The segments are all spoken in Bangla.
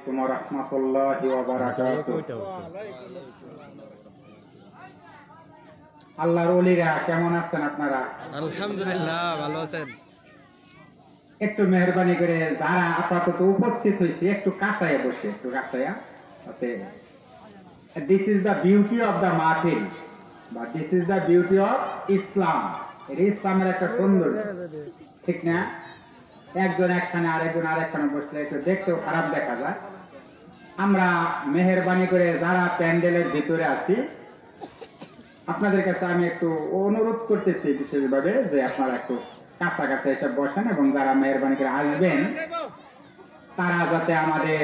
আলাইকুম ওয়া রাহমাতুল্লাহি ওয়া বারাকাতুহু। আল্লাহর ওলিরা কেমন আছেন আপনারা? আলহামদুলিল্লাহ, ভালো আছেন? একটু মেহরবানি করে যারা আপাতত উপস্থিত হয়েছে একটু কাছায় বসে, একটু কাছায়া। This is the beauty of the মাহফিল, বা this is the beauty of Islam. এটা ইসলামের একটা সৌন্দর্য, ঠিক না? একজন একখানে আরেকজন আরেকখানে বসলে একটু দেখতেও খারাপ দেখা যায়। আমরা মেহরবানি করে যারা প্যান্ডেলের ভিতরে আছি, আপনাদের কাছে আমি একটু অনুরোধ করতেছি বিশেষভাবে যে আপনারা একটু কাছাকাছি এসে বসেন, এবং যারা মেহরবানি করে আসবেন তারা যাতে আমাদের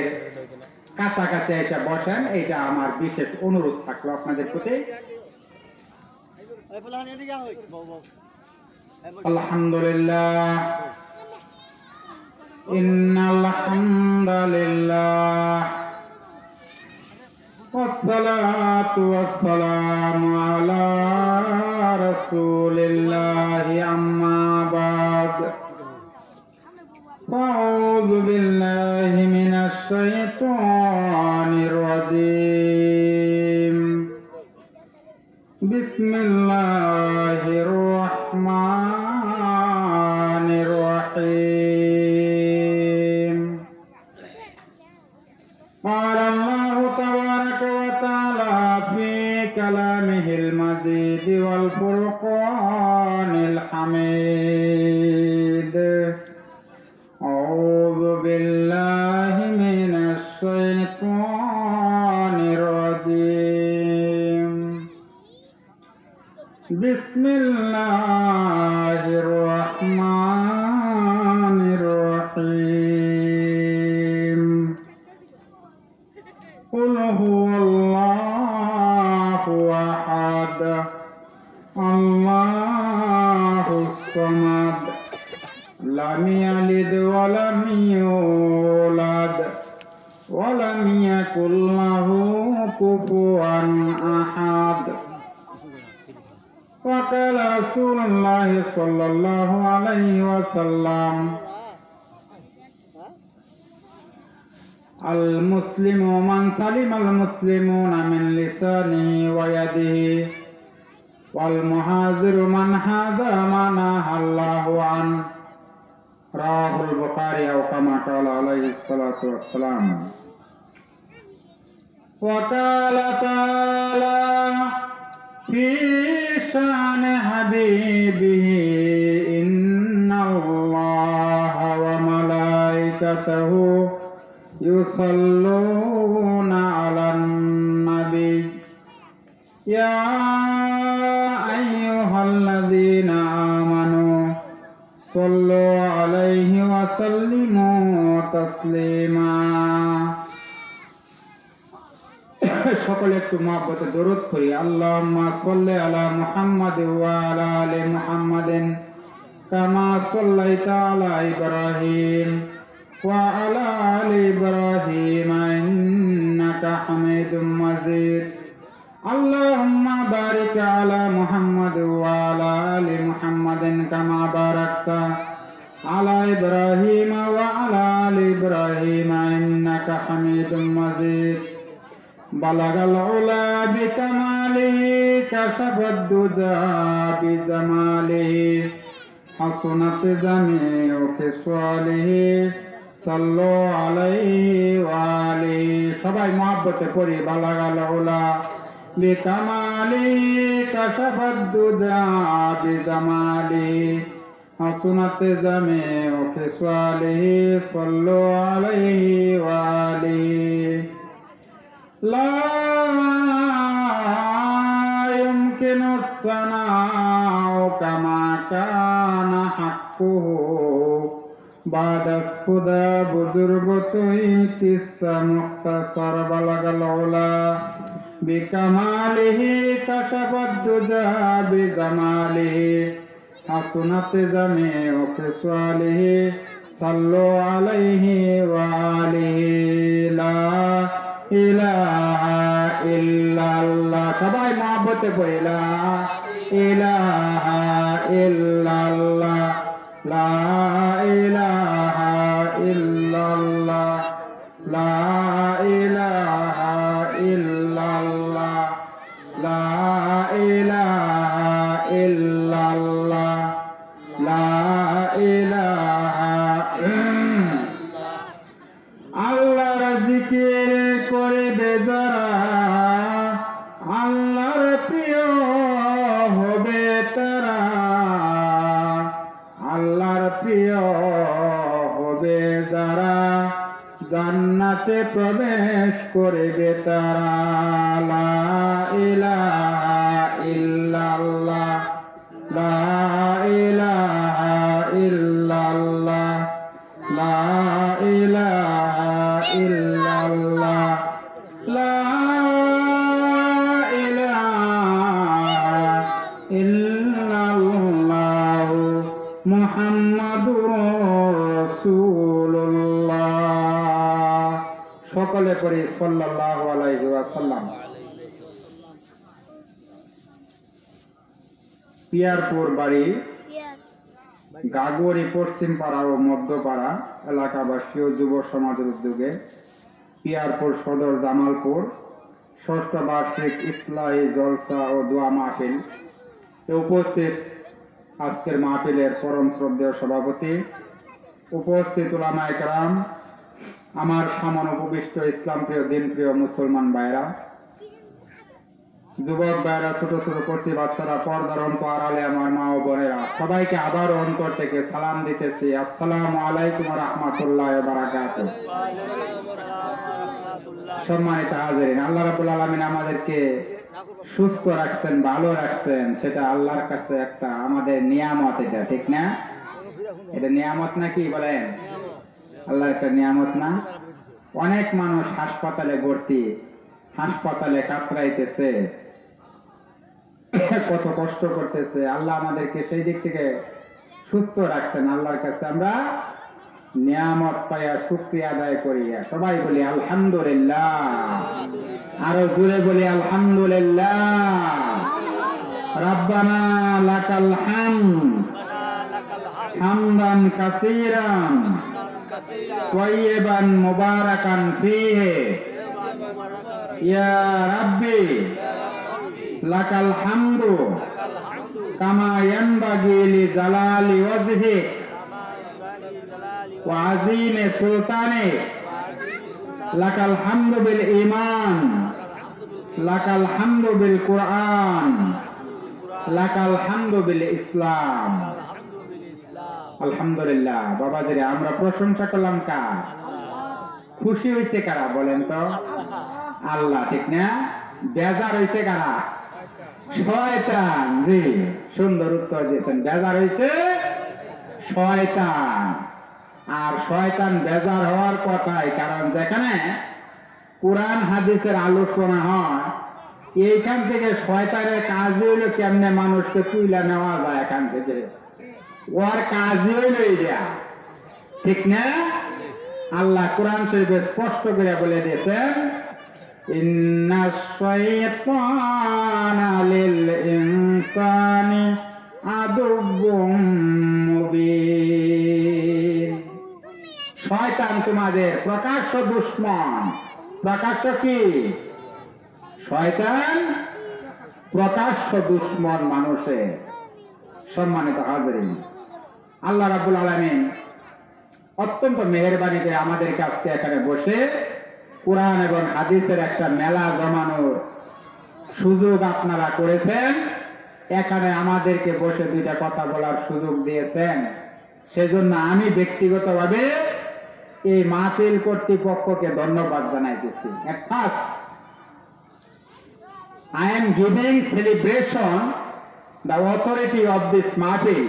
কাছাকাছি এসে বসেন, এইটা আমার বিশেষ অনুরোধ থাকলো আপনাদের প্রতি। আলহামদুলিল্লাহ, ইন্নাল হামদালিল্লাহ, ওয়াসসালাতু ওয়াসসালামু আলা রাসূলিল্লাহি, আম্মা বা'দ। আউযু বিল্লাহি মিনাশ শাইতানির রাজীম। বিসমিল্লাহির রাহমানির রাহিম। قال الله تبارك وتعالى في كلامه المجيد والفرقان الحميد: أعوذ بالله من الشيطان الرجيم. بسم الله الرحمن الرحيم. قل هو الله أحد الله الصمد لم يلد ولم يولد ولم يكن له كفوا أحد. وقال رسول الله صلى الله عليه وسلم: المسلم من سلم المسلمون من لسانه ويده، والمهاجر من هذا ما نهى الله عنه. رواه البخاري أو كما قال عليه الصلاة والسلام. وقال تعالى في شأن حبيبه: إن الله وملائكته يصلون على النبي يا أيها الذين آمنوا صلوا عليه وسلموا تسليما. সকলে একটু মহব্বতে দরুদ করি। আল্লাহুম্মা সাল্লি আলা মুহাম্মাদ ওয়া আলা আলি মুহাম্মাদিন কামা সাল্লাইতা আলা ইব্রাহিম وعلى آل إبراهيم إنك حميد مجيد. اللهم بارك على محمد وعلى آل محمد كما باركت على إبراهيم وعلى آل إبراهيم إنك حميد مجيد. بلغ العلا بكماله كشف الدجى بجماله حسنت جميع خصاله সাল্লু আলাইহি ওয়া আলিহি। সবাই মহব্বতে পড়ি। বালাগাল উলা বিকামালিহি কাশাফাদ দুজা বিজামালিহি হাসুনাত জামিউ খিসালিহি সাল্লু আলাইহি ওয়া আলিহি। লা ইউমকিনু সানাউ কামা কানা হাক্কুহু বাদাস খুদা বুজুর্গ তুই কিসা মুখতাসার। বালাগাল উলা বিকামালিহি কাশাফাদ দুজা বিজামালিহি হাসুনাত জামিউ খিসালিহি সাল্লু আলাইহি ওয়া আলিহি। লা ইলাহা ইল্লাল্লাহ। সবাই মহব্বতে পড়ি। লা ইলাহা ইল্লাল্লাহ, লা ইলাহা ইল্লাল্লাহ, লা ইলাহা ইল্লাল্লাহ লা ইলাহা ইল্লাল্লাহ লা ইলাহা আল্লাহর জিকির করিবে যারা আল্লাহর প্রিয় হবে তারা আল্লাহর প্রিয় হবে যারা জান্নাতে প্রবেশ করবে তারা লা ইলাহা ইল্লাল্লাহ লা ইলাহা ইল্লাল্লাহ লা ইলাহা ইল্লাল্লাহ লা ইলাহা ইল্লাল্লাহ মুহাম্মাদুর রাসূলুল্লাহ। সকলে পড়ি সাল্লাল্লাহু আলাইহি ওয়াসাল্লাম। পিয়ারপুর বাড়ি, গাগরি পশ্চিম পাড়া ও মধ্যপাড়া এলাকাবাসী ও যুব সমাজের উদ্যোগে পিয়ারপুর সদর জামালপুর ষষ্ঠ বার্ষিক ইসলাহি জলসা ও দোয়া মাহফিল উপস্থিত আজকের মাহফিলের পরম শ্রদ্ধেয় সভাপতি, উপস্থিত উলামায়ে কেরাম, আমার সামনে উপবিষ্ট ইসলাম প্রিয় দিন প্রিয় মুসলমান ভাইরা, যুবক ভাইরা, ছোট ছোট কচি বাচ্চারা, পর্দার আড়ালে আমার মা ও বোনেরা, সবাইকে আবারও অন্তর থেকে সালাম দিতেছি। আসসালামু আলাইকুম ওয়া রাহমাতুল্লাহি ওয়া বারাকাতুহু। সম্মানিত হাজিরিন, আল্লাহ রাব্বুল আলামিন আমাদেরকে সুস্থ রাখছেন, ভালো রাখছেন, সেটা আল্লাহর কাছে একটা আমাদের নিয়ামত। এটা ঠিক না? এটা নিয়ামত নাকি বলেন? আল্লাহর একটা নিয়ামত না? অনেক মানুষ হাসপাতালে ভর্তি, হাসপাতালে কাতরাইতেছে, কত কষ্ট করতেছে। আল্লাহ আমাদেরকে সেই দিক থেকে সুস্থ রাখছেন। আল্লাহর কাছে আমরা নিয়ামত পাইয়া শুকরিয়া আদায় করি। সবাই বলি আলহামদুলিল্লাহ, আরো জোরে বলি আলহামদুলিল্লাহ। রাব্বানা লাকাল হামদ হামদান কাসীরান তাইয়িবান মুবারাকান ফীহি ইয়া রাব্বি লাকাল হামদু কামা ইয়ানবাগি লিজালালি ওয়াজহিক ওয়া আযীমি সুলতানিক লাকাল হামদু বিল ঈমান লাকাল হামদু বিল কুরআন লাকাল হামদু বিল ইসলাম। আলহামদুলিল্লাহ। বাবাজিরা, আমরা প্রশংসা করলাম কার? খুশি হয়েছে কারা বলেন তো? আল্লাহ, ঠিক না? বেজার হয়েছে কারা? শয়তান। জি, সুন্দর উত্তর দিয়েছেন। বেজার হয়েছে শয়তান। আর শয়তান বেজার হওয়ার কথাই, কারণ যেখানে কোরআন হাদিসের আলোচনা হয় এইখান থেকে শয়তানের কাজ হইল কেমনে মানুষকে তুইলা নেওয়া যায় এখান থেকে, ওর কাজ হইল এইটা, ঠিক না? আল্লাহ কোরআন শরীফে স্পষ্ট করে বলে দিয়েছেন, ইন্নাশ শাইতানা লিল ইনসানি আদুউম মুবিন। শয়তান তোমাদের প্রকাশ্য দুশমন। প্রকাশ্য কি? শয়তান প্রকাশ্য দুশমন মানুষের। সম্মানিত হাজিরিন, আল্লাহ রাব্বুল আলামিন অত্যন্ত মেহেরবানি করে আমাদের কাছে এখানে বসে কোরআন এবং হাদিসের একটা মেলা জমানোর সুযোগ আপনারা করেছেন। এখানে আমাদেরকে বসে দুইটা কথা বলার সুযোগ দিয়েছেন। সেজন্য আমি ব্যক্তিগতভাবে এই মাহফিল কর্তৃপক্ষকে ধন্যবাদ জানাইতেছি। First, I am giving celebration the authority of this mahfil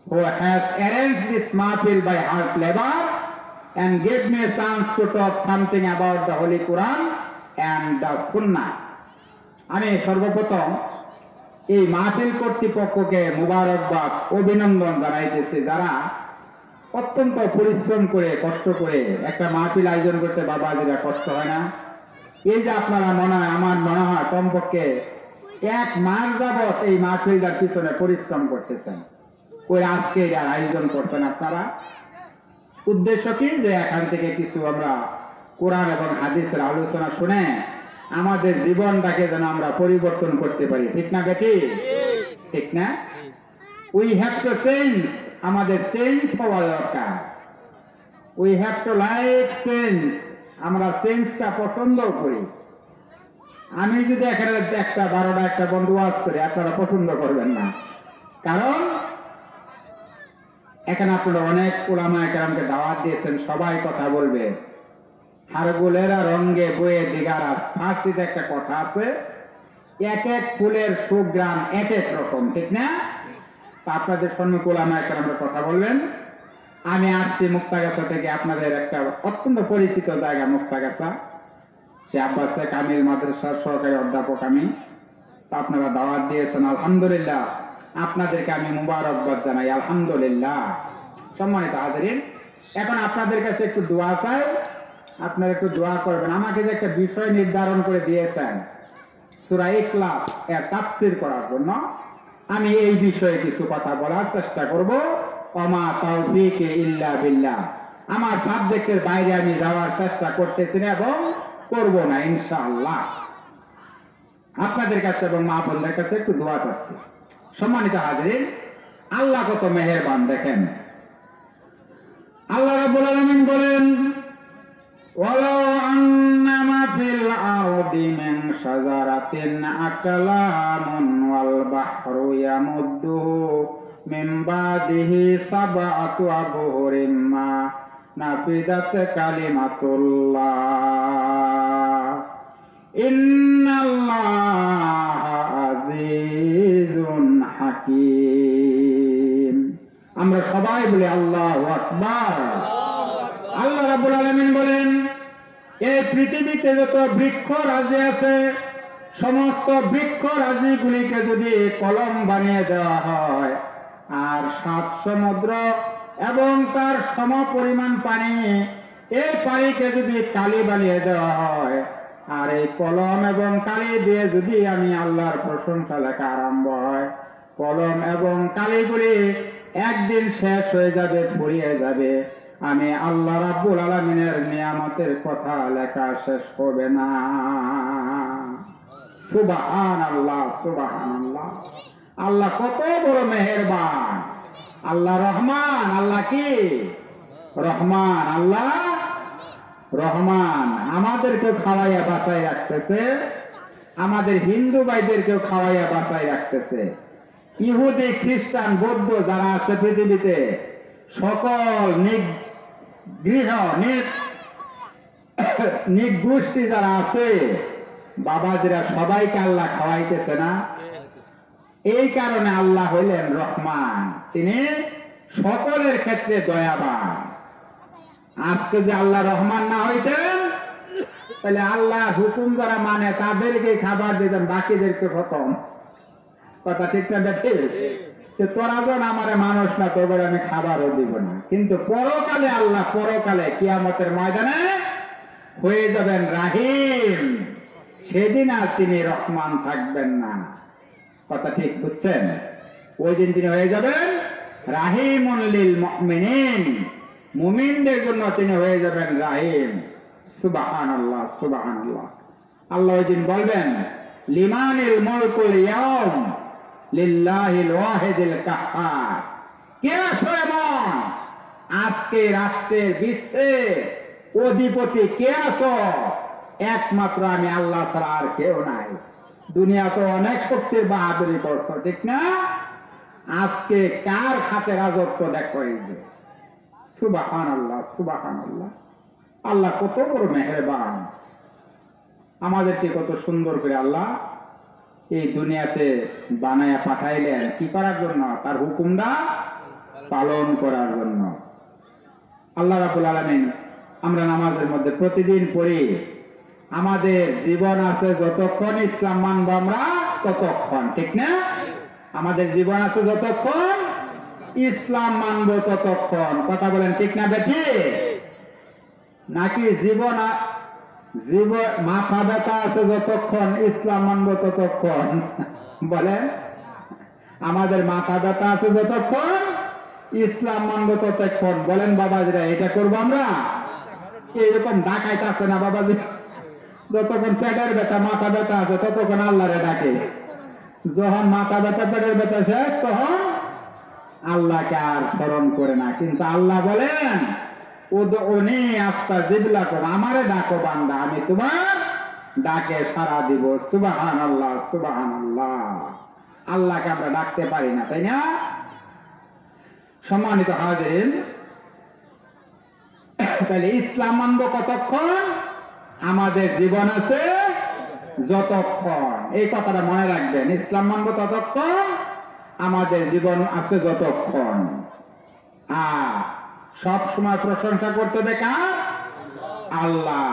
who has arranged this mahfil by hard labor and gave me a chance to talk something about the Holy Quran and the Sunnah. আমি সর্বপ্রথম এই মাহফিল কর্তৃপক্ষকে মুবারকবাদ, অভিনন্দন জানাইতেছি, যারা অত্যন্ত পরিশ্রম করে কষ্ট করে একটা মাহফিল আয়োজন করতে বাবাজিরা কষ্ট হয় না? এই যে আপনারা মনে হয়, আমার মনে হয় কমপক্ষে 1 মাস যাবৎ এই মাহফিলটার পিছনে পরিশ্রম করতেছেন, ওই আজকে এর আয়োজন করতেন আপনারা। উদ্দেশ্য কি? যে এখান থেকে কিছু আমরা কোরআন এবং হাদিসের আলোচনা শুনে আমাদের জীবনটাকে যেন আমরা পরিবর্তন করতে পারি, ঠিক না বেটি? ঠিক না? উই হ্যাভ টু চেঞ্জ, আমাদের চেঞ্জ হওয়া দরকার। We have to like change, আমরা চেঞ্জটা পছন্দ করি। আমি যদি এখানে একটা 12টা একটা বন্ধু ওয়াজ করি, আপনারা পছন্দ করবেন না, কারণ এখানে আপনারা অনেক উলামায়ে কেরামকে দাওয়াত দিয়েছেন, সবাই কথা বলবে। হারগুলেরা রঙ্গে বয়ে দিগারাস, ফার্সিতে একটা কথা আছে, এক এক ফুলের সুগ্রাম এক এক রকম, ঠিক না? তা আপনাদের সম্মুখে উলামায়ে কেরামরা কথা বলবেন। আমি আসছি মুক্তাগাছা থেকে, আপনাদের একটা অত্যন্ত পরিচিত জায়গা মুক্তাগাছা, সে আব্বাস কামিল মাদ্রাসার সহকারী অধ্যাপক আমি। তা আপনারা দাওয়াত দিয়েছেন, আলহামদুলিল্লাহ, আপনাদেরকে আমি মুবারকবাদ জানাই, আলহামদুলিল্লাহ। সম্মানিত হাজিরিন, এখন আপনাদের কাছে একটু দোয়া চাই, আপনারা একটু দোয়া করবেন। আমাকে যে একটা বিষয় নির্ধারণ করে দিয়েছেন সূরা ইখলাস এর তাফসীর করার জন্য, আমি এই বিষয়ে কিছু কথা বলার চেষ্টা করব। ওমা তাওফীকি ইল্লা বিল্লাহ, আমার সাবজেক্টের বাইরে আমি যাওয়ার চেষ্টা করতেছি না এবং করব না ইনশাআল্লাহ। আপনাদের কাছে এবং মা বোনদের কাছে একটু দোয়া চাচ্ছি। সম্মানিত হাজিরিন, আল্লাহ কত মেহেরবান দেখেন। আল্লাহ রাব্বুল আলামিন বলেন, ওয়ালাউ আন্নামা ফিল আরদি মিন শাজারাতিন আকলামুন ওয়াল বাহরু ইয়ামুদ্দুহু মিন বাদিহি সাবআতু আবহুরিম মা নাফিদাত কালিমাতুল্লাহ ইন্নাল্লাহা আজিজুন হাকীম। আমরা সবাই বলি আল্লাহু আকবার। আল্লাহ রাব্বুল আলামিন বলেন, এই পৃথিবীতে যত বৃক্ষ রাজি আছে, সমস্ত বৃক্ষ রাজিগুলিকে যদি কলম বানিয়ে দেওয়া হয়, আর 7 সমুদ্র এবং তার সমপরিমাণ পানি, এই পানিকে যদি কালি বানিয়ে দেওয়া হয়, আর এই কলম এবং কালি দিয়ে যদি আমি আল্লাহর প্রশংসা লেখা আরম্ভ হয়, কলম এবং কালিগুলি একদিন শেষ হয়ে যাবে, ফুরিয়ে যাবে। আমি আল্লাহ রাব্বুল আলামিনের নিয়ামতের কথা লেখা শেষ হবে না। সুবহানাল্লাহ, সুবহানাল্লাহ। আল্লাহ কত বড় মেহেরবান, আল্লাহ রহমান। আল্লাহ কি? রহমান। আল্লাহ রহমান। আমাদেরকেও খাওয়াইয়া বাঁচাই রাখতেছে, আমাদের হিন্দু ভাইদেরকেও খাওয়াইয়া বাঁচাই রাখতেছে। ইহুদি, খ্রিস্টান, বৌদ্ধ যারা আছে পৃথিবীতে, সকল নিগোষ্ঠী যারা আছে, বাবাজিরা সবাইকে আল্লাহ খাওয়াইতেছে না? এই কারণে আল্লাহ হইলেন রহমান, তিনি সকলের ক্ষেত্রে দয়াবান। আজকে যে আল্লাহ রহমান না হইতেন, তাহলে আল্লাহ হুকুম যারা মানে তাদেরকে খাবার দিতেন, বাকিদেরকে খতম। কথা ঠিক না বেঠিক? তোরা যখন আমার মানুষ না, তোদের আমি খাবারও দিব না। কিন্তু পরকালে আল্লাহ, পরকালে কিয়ামতের ময়দানে হয়ে যাবেন রাহিম, সেদিন আর তিনি রহমান থাকবেন না। কথা ঠিক বুঝছেন? ওই দিন তিনি হয়ে যাবেন রাহিমুন লিল মুমিনিন, মুমিনদের জন্য তিনি হয়ে যাবেন রাহিম। সুবহানাল্লাহ, সুবহানাল্লাহ। আল্লাহ ওই দিন বলবেন, লিমানিল মুলকুল ইয়াউম লিল্লাহিল ওয়াহিদিল কাহ্হার। কে আছো এমন আজকে রাষ্ট্রের বিশ্বের অধিপতি? কে আছো? একমাত্র আমি আল্লাহ ছাড়া আর কেউ নাই। দুনিয়া তো অনেক শক্তির বাহাদুরি করছো, ঠিক না? আজকে কার হাতে রাজত্ব দেখো। এই যে সুবহানাল্লাহ, সুবহানাল্লাহ। আল্লাহ কত বড় মেহেরবান, আমাদেরকে কত সুন্দর করে আল্লাহ এই দুনিয়াতে বানায়া পাঠাইলেন। কি করার জন্য? তার হুকুমটা পালন করার জন্য। আল্লাহ রাব্বুল আলামিন, আমরা নামাজের মধ্যে প্রতিদিন পড়ি, আমাদের জীবন আছে যতক্ষণ ইসলাম মানব আমরা ততক্ষণ, ঠিক না? আমাদের জীবন আছে যতক্ষণ ইসলাম মানব ততক্ষণ। কথা বলেন ঠিক না বেঠি? নাকি জীবন মাথা ব্যথা আছে যতক্ষণ ইসলাম মানব ততক্ষণ? বলেন, আমাদের মাথা ব্যথা আছে যতক্ষণ ইসলাম মানব ততক্ষণ। বলেন বাবাজিরা, এটা করবো আমরা? এইরকম ডাকাইতে আছে না বাবাজি? যতক্ষণ পেটের ব্যথা মাথা ব্যথা আছে ততক্ষণ আল্লাহরে ডাকে, যখন মাথা ব্যথা পেটের ব্যথা শেষ তখন আল্লাহকে আর স্মরণ করে না। কিন্তু আল্লাহ বলেন উনি আস্তাজিবলাকুম, আমারে ডাকো বান্দা, আমি তোমার ডাকে সাড়া দিব। সুবহানাল্লাহ সুবহানাল্লাহ। আল্লাহকে আমরা ডাকতে পারি না, তাই না? সম্মানিত হাজিরিন, তাহলে ইসলাম মানব কতক্ষণ? আমাদের জীবন আছে যতক্ষণ। এই কথাটা মনে রাখবেন, ইসলাম মানব ততক্ষণ, আমাদের জীবন আছে যতক্ষণ। আর সব সময় প্রশংসা করতে হবে কার? আল্লাহ।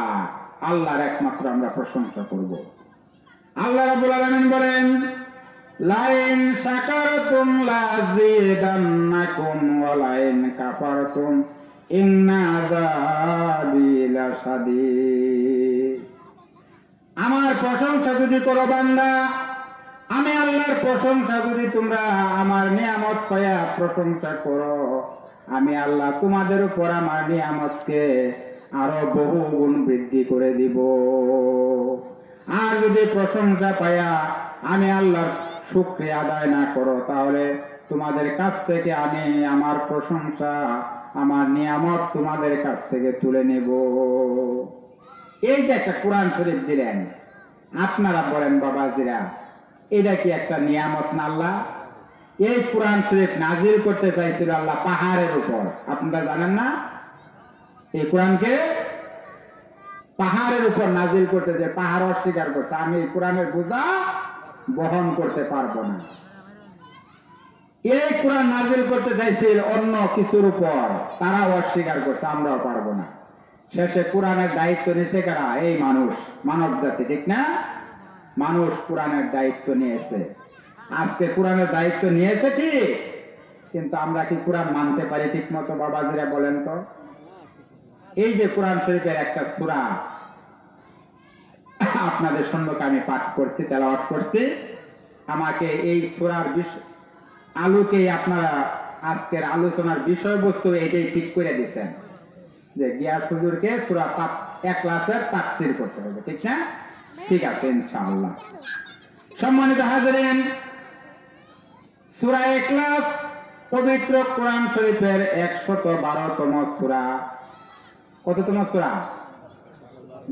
আল্লাহর একমাত্র আমরা প্রশংসা করব। আল্লাহ রাব্বুল আলামিন বলেন লাইন শাকারতুম লাযিদান্নাকুম ওয়া লাইন কাফারতুম ইন্না আযাবি লাশাদীদ। আমার প্রশংসা যদি করো বান্দা, আমি আল্লাহর প্রশংসা যদি তোমরা আমার নিয়ামত পায়া প্রশংসা করো, আমি আল্লাহ তোমাদের উপর আমার নিয়ামতকে আরো বহু গুণ বৃদ্ধি করে দিব। আর যদি প্রশংসা পায়া আমি আল্লাহর শুকরিয়া আদায় না করো, তাহলে তোমাদের কাছ থেকে আমি আমার প্রশংসা, আমার নিয়ামত তোমাদের কাছ থেকে তুলে নেব। এই যে একটা কোরআন শরীফ দিলেন, আপনারা বলেন বাবাজিরা, এটা কি একটা নিয়ামত না আল্লাহ? এই কোরআন শরীফ নাজিল করতে চাইছিল আল্লাহ পাহাড়ের উপর, আপনারা জানেন না? এই কোরআনকে পাহাড়ের উপর নাজিল করতে, যে পাহাড় অস্বীকার করছে, আমি এই কোরআনের বোঝা বহন করতে পারবো না। এই কোরআন নাজিল করতে চাইছিল অন্য কিছুর উপর, তারাও অস্বীকার করছে, আমরাও পারবো না। শেষে কোরআনের দায়িত্ব নিয়েছে কারা? এই মানুষ, মানব জাতি, ঠিক না? মানুষ কোরআনের দায়িত্ব নিয়েছে। আজকে কোরআনের দায়িত্ব নিয়েছে ঠিক, কিন্তু আমরা কি কোরআন মানতে পারি ঠিক মতো বাবাজিরা বলেন তো? এই যে কোরআন শরীফের একটা সূরা আপনাদের সম্মুখে আমি পাঠ করছি, তেলাওয়াত করছি, আমাকে এই সূরার আলোকে আপনারা আজকের আলোচনার বিষয়বস্তু এটাই ঠিক করে দিচ্ছেন যে গিয়াস হুজুরকে সূরা ইখলাসের তাফসীর করতে হবে, ঠিক না? ঠিক আছে ইনশাআল্লাহ। সম্মানিত হাজিরিন, সূরা ইখলাস পবিত্র কোরআন শরীফের 112তম সূরা। কততম সূরা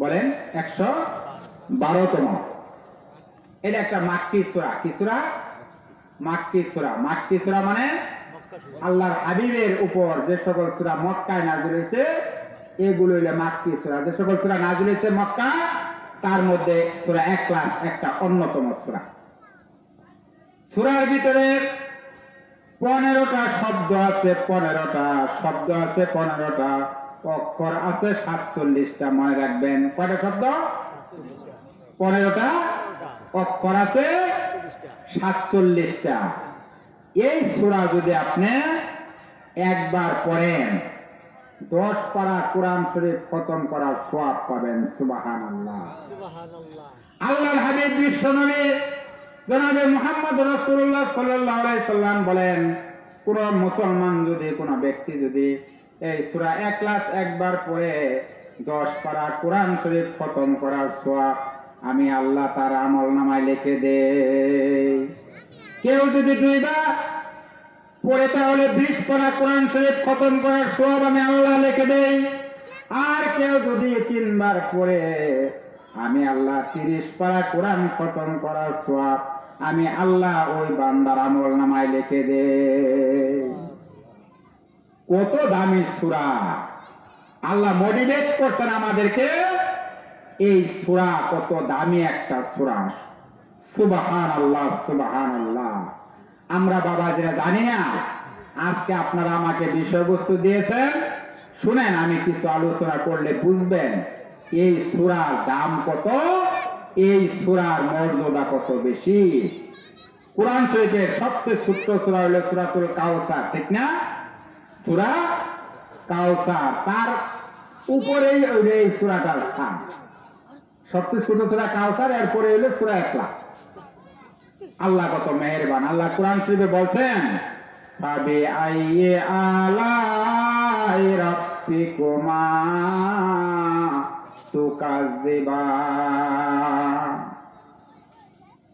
বলেন? 112তম। এটা একটা মাক্কি সূরা। কি সূরা? মাক্কি সূরা। মাক্কি সূরা মানে আল্লাহর হাবিবের উপর যে সকল সূরা মক্কায় নাযিল হয়েছে এগুলো হলো মাক্কি সূরা। যে সকল সূরা নাযিল হয়েছে মক্কা, তার মধ্যে সূরা ইখলাস একটা অন্যতম সূরা। সূরার ভিতরে 15টা শব্দ আছে, 15টা শব্দ আছে, 15টা অক্ষর আছে, 47টা। মনে রাখবেন, কয়টা শব্দ? 15টা অক্ষর আছে, 47টা। এই সূরা যদি আপনি একবার পড়েন, 10 পারা কোরআন শরীফ খতম করার সওয়াব পাবেন। সুবহানাল্লাহ। আল্লাহর হাবিব বিশ্বনবী জনাবে মুহাম্মদ রাসূলুল্লাহ সাল্লাল্লাহু আলাইহি সাল্লাম বলেন, কোন মুসলমান যদি, কোন ব্যক্তি যদি এই সূরা ইখলাস একবার পড়ে 10 পারা কোরআন শরীফ খতম করার সওয়াব আমি আল্লাহ তার আমলনামায় লিখে দেই। কেউ যদি 2 বার পড়ে তাহলে 20 পারা কোরআন শরীফ খতম করার সওয়াব আমি আল্লাহ লিখে দেই। আর কেউ যদি 3 বার পড়ে আমি আল্লাহ 30 পারা কোরআন খতম করার সওয়াব আমি আল্লাহ ওই বান্দার আমলনামায় লিখে দেই। কত দামি সূরা! আল্লাহ মোটিভেট করছেন আমাদেরকে, এই সূরা কত দামি একটা সূরা। সুবহানাল্লাহ সুবহানাল্লাহ। আমরা বাবাজিরা জানি না। আজকে আপনারা আমাকে বিষয়বস্তু দিয়েছেন, শুনেন, আমি কিছু আলোচনা করলে বুঝবেন এই সূরার দাম কত, এই সূরার মর্যাদা কত বেশি। কোরআন শরীফের সবচেয়ে ছোট্ট সূরা হলো সূরাতুল কাউসার, ঠিক না? সূরা কাউসার, তার উপরেই এই সূরাটার স্থান। সবচেয়ে ছোট সূরা কাউসার, এরপরে হলো সূরা ইখলাস। আল্লাহ কত মেহেরবান। আল্লাহ কোরআন শরীফে বলছেন, ফাবি আইয়ি আলাই রাব্বিকুমা তুকাজ্জিবান।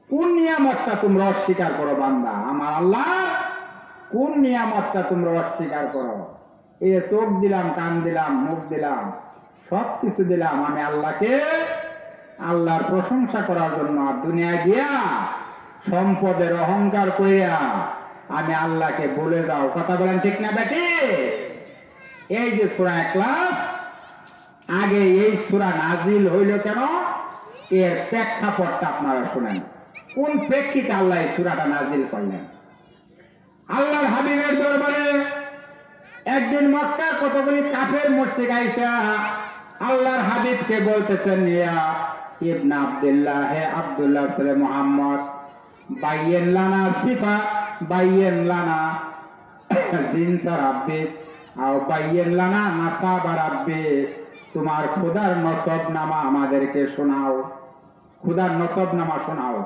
কোন নিয়ামতটা তোমরা অস্বীকার করো বান্দা? আমার আল্লাহ কোন নিয়ামতটা তোমরা অস্বীকার করো? এই চোখ দিলাম, কান দিলাম, মুখ দিলাম, সবকিছু দিলাম আমি আল্লাহকে, আল্লাহর প্রশংসা করার জন্য। আর দুনিয়া গিয়া সম্পদের অহংকার করিয়া আমি আল্লাহকে ভুলে যাও। কথা বলেন ঠিক না বেটি? এই যে সূরা ইখলাস, আগে এই সূরা নাজিল হইল কেন, এর প্রেক্ষাপটটা আপনারা শুনেন। কোন প্রেক্ষিতে আল্লাহ এই সূরাটা নাজিল করলেন? আল্লাহর হাবিবের দরবারে একদিন মক্কার কতগুলি কাফের মুশরিক আইসা আল্লাহর হাবিবকে বলতেছেন, ইয়া ইবনে আব্দুল্লাহ, হে আব্দুল্লাহ ছেলে মুহাম্মদ, বাইয়েন লানা সিফা, বাইয়েন লানা জিনসা রাব্বি আও বাইয়েন লানা নাসাবা রাব্বি। তোমার খোদার নসবনামা আমাদেরকে শোনাও, খোদার নসবনামা শোনাও।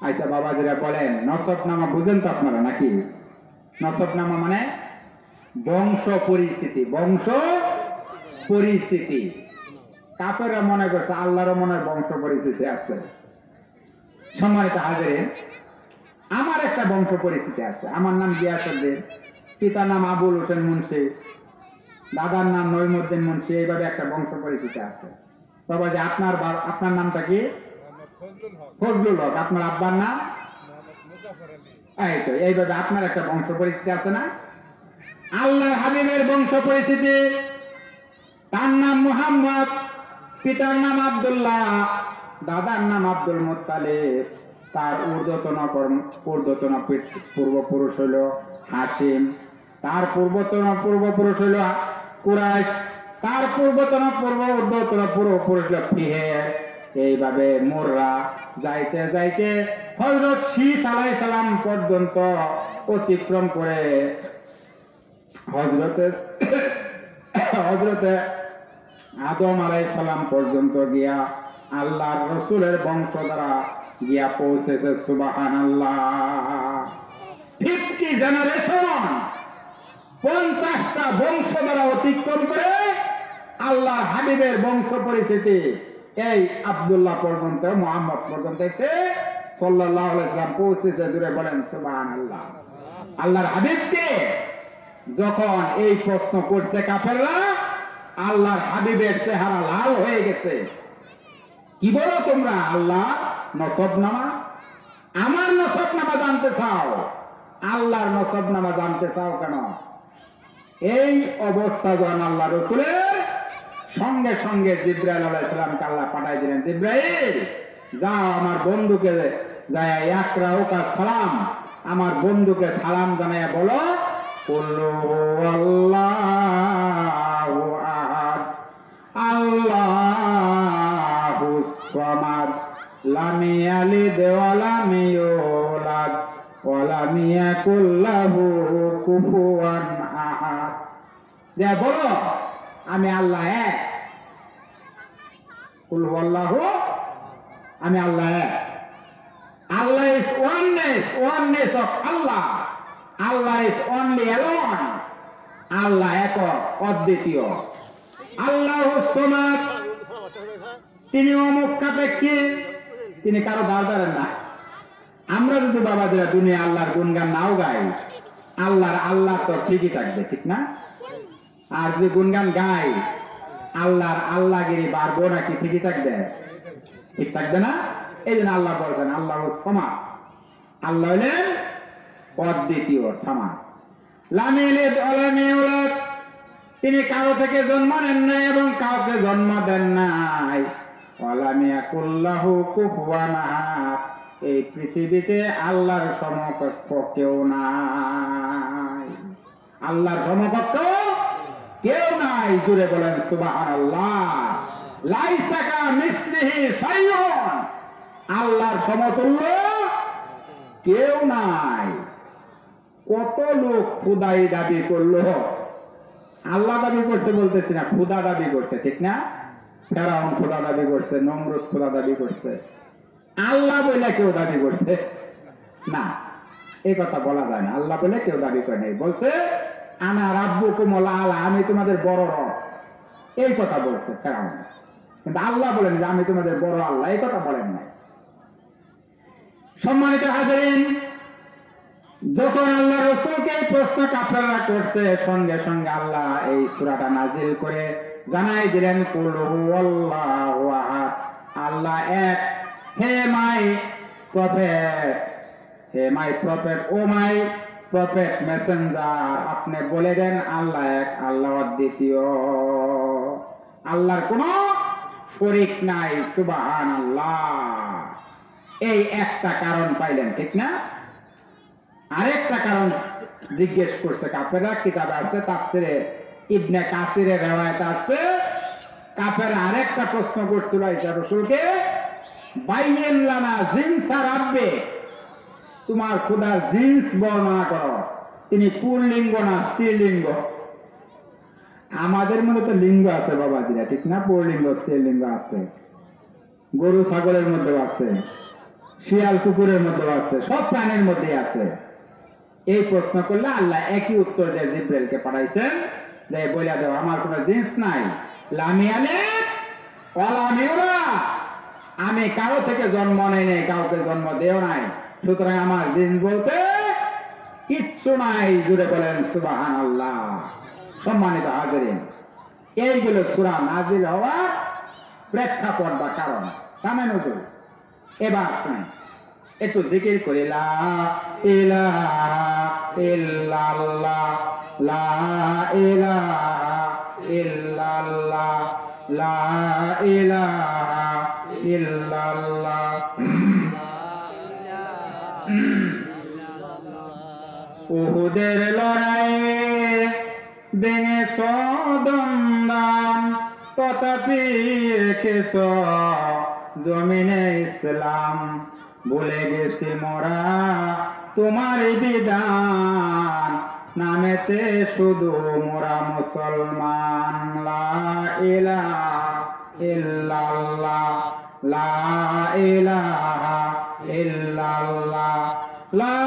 আচ্ছা বাবাজিরা বলেন, নসবনামা বুঝেন তো আপনারা নাকি? নসবনামা মানে বংশ পরিস্থিতি, বংশ পরিস্থিতি। কাফেররা মনে করছে আল্লাহরও মনে বংশ পরিস্থিতি আছে। সম্মানিত হাজিরিন, আমার একটা বংশ পরিস্থিতি আছে। আমার নাম গিয়াসউদ্দিন, পিতার নাম আবুল হোসেন মুন্সি, দাদার নাম নইমুদ্দিন মুন্সি, এইভাবে একটা বংশ পরিস্থিতি আছে। বাবা যে আপনার নামটা কি? ফজলুল হক। আপনার আব্বার নাম? এই তো, এইভাবে আপনার একটা বংশ পরিস্থিতি আছে না? আল্লাহর হাবিবের বংশ পরিস্থিতি, তার নাম মুহাম্মদ, পিতার নাম আব্দুল্লাহ, দাদার নাম আব্দুল মুত্তালিব, তার ঊর্ধ্বতন পূর্বপুরুষ হইল হাশিম, তার পূর্বপুরুষ হইল কুরাইশ, তার ঊর্ধ্বতন পূর্বপুরুষ হইল ফিহের। এইভাবে মোররা যাইতে যাইতে হযরত শীস আলাইহিস সালাম পর্যন্ত অতিক্রম করে হযরতে আদম আলাইহিস সালাম পর্যন্ত গিয়া আল্লাহর রাসূলের বংশ দ্বারা গিয়া পৌঁছেছে। সুবহানাল্লাহ। 50 জেনারেশন, 50টা বংশ দ্বারা অতিক্রম করে আল্লাহ হাবিবের বংশ পরিচিতি এই আব্দুল্লাহ পর্যন্ত, মুহাম্মদ পর্যন্ত এসে সাল্লাল্লাহু আলাইহি ওয়াসাল্লাম পৌঁছেছে। জুড়ে বলেন সুবহানাল্লাহ। আল্লাহর হাবিবকে যখন এই প্রশ্ন করছে কাফেররা, আল্লাহর হাবিবের চেহারা লাল হয়ে গেছে। কি বলো তোমরা? আল্লাহ নসবনামা? আমার নসবনামা জানতে চাও? আল্লাহর নসবনামা জানতে চাও কেন? এই অবস্থা যখন আল্লাহ রাসূলের, সঙ্গে সঙ্গে জিবরাইল আলাইহিস সালামকে আল্লাহ পাঠাই দিলেন, জিবরাইল যাও আমার বন্ধুকে যায় ইয়াকরাউকা সালাম, আমার বন্ধুকে সালাম জানাইয়া বলো, কুল্লু আল্লাহু আহাদ আল্লাহুস সামাদ লাম ইয়ালিদ ওয়া লাম ইউলাদ ওয়া লাম ইয়াকুল লাহু কুফুয়ান আহাদ। যা বলো আমি আল্লাহ এক, কুল হুয়াল্লাহু, আমি আল্লাহ এক। Allah is oneness of Allah. Allah is only alone. আল্লাহ একক, অদ্বিতীয়। আল্লাহুস সামাদ, তিনি অমুখাপেক্ষী, তিনি কারো ধার ধারেন না। আমরা যদি বাবাদের দুনিয়া আল্লাহর গুণগান নাও গাই, আল্লাহ তো ঠিকই থাকবে, ঠিক না? আর যদি গুণগান গাই, আল্লাহর আল্লাহগিরি বাড়বো নাকি ঠিকই থাকবে? ঠিক থাকবে না? এই জন্য আল্লাহ বলছেন আল্লাহুস সামাদ, আল্লাহ হলেন অদ্বিতীয় সামাদ। লাম ইয়ালিদ ওয়া লাম ইউলাদ, তিনি কারো থেকে জন্ম নেন নাই এবং কাউকে জন্ম দেন নাই। ওয়া লাম ইয়াকুল লাহু কুফুয়ান আহাদ, এই পৃথিবীতে আল্লাহর সমকক্ষ কেউ নাই। আল্লাহর সমকক্ষ কেউ নাই। জুড়ে বলেন সুবহানাল্লাহ। লাইসা কামিসলিহি শাইউন, আল্লাহর সমতুল্য কেউ নাই। কত লোক খুদাই দাবি করলো, আল্লাহ দাবি করতে বলতেছি না, খুদা দাবি করছে, ঠিক না? ফেরাউন খোদা দাবি করছে, নমরুদ খোদা দাবি করছে। আল্লাহ বলে কেউ দাবি করছে না, এই কথা বলা যায় না। আল্লাহ বলে কেউ দাবি করে নাই, বলছে আনা রাব্বুকুমুল আলা, আমি তোমাদের বড় রব, এই কথা বলছে ফেরাউন। কিন্তু আল্লাহ বলেন যে আমি তোমাদের বড় আল্লাহ, এই কথা বলেন নাই। সম্মানিত হাজিরিন, যখন আল্লাহ রাসূলকে এই প্রশ্ন কাফেররা করছে, সঙ্গে সঙ্গে আল্লাহ এই সূরাটা নাজিল করে জানাই দিলেন কুল হুয়াল্লাহু আহাদ, আল্লাহ এক। হে মাই প্রফেট, হে my prophet, O my prophet messenger, আপনি বলে দেন আল্লাহ এক, আল্লাহ অদ্বিতীয়, আল্লাহর কোনো শরীক নাই, সুবহানাল্লাহ। এই একটা কারণ পাইলেন, ঠিক না? আরেকটা কারণ জিজ্ঞেস করছে কাফেররা, কিতাবে আছে তাফসিরে ইবনে কাসিরের রিওয়ায়াতে আছে, কাফেররা আরেকটা প্রশ্ন করছিল ঈসা রাসূলকে, বাইয়িন লানা জিনসা রাব্বে, তোমার খোদার জিন্স বর্ণনা করো, তিনি পুল্লিঙ্গ না স্ত্রীলিঙ্গ? আমাদের মনে তো লিঙ্গ আছে বাবাজিরা, ঠিক না? পুল্লিঙ্গ স্ত্রীলিঙ্গ আছে, গরু ছাগলের মধ্যেও আছে, শিয়াল কুকুরের মধ্যেও আছে, সব প্রাণীর মধ্যে আছে। এই প্রশ্ন করলে আল্লাহ একই উত্তর দিয়ে জিব্রাইলকে পাঠাইছেন যে বলে দাও আমার কোনো জিন্স নাই, লামিয়ালে ওয়ালামিউরা, আমি কারো থেকে জন্ম নেই নাই, কাউকে জন্ম দেও নাই, সুতরাং আমার জিন্স বলতে কিচ্ছু নাই। জুড়ে বলেন সুবহানাল্লাহ। সম্মানিত হাজিরিন, এইগুলো সূরা নাজিল হওয়ার প্রেক্ষাপট বা কারণ, সামনে নজর। এবার শুনেন, একটু জিকির করি, লা ইলাহা ইল্লাল্লাহ, লা ইলাহা ইল্লাল্লাহ, লা ইলাহা ইল্লাল্লাহ। উহুদের লড়াইয়ে ভেঙেছ দন্দান, তথাপি রেখেছ জমিনে ইসলাম, ভুলে গেছি মোরা তোমার বিধান, নামেতে শুধু মোরা মুসলমান। লা ইলাহা ইল্লাল্লাহ, লা ইলাহা ইল্লাল্লাহ, লা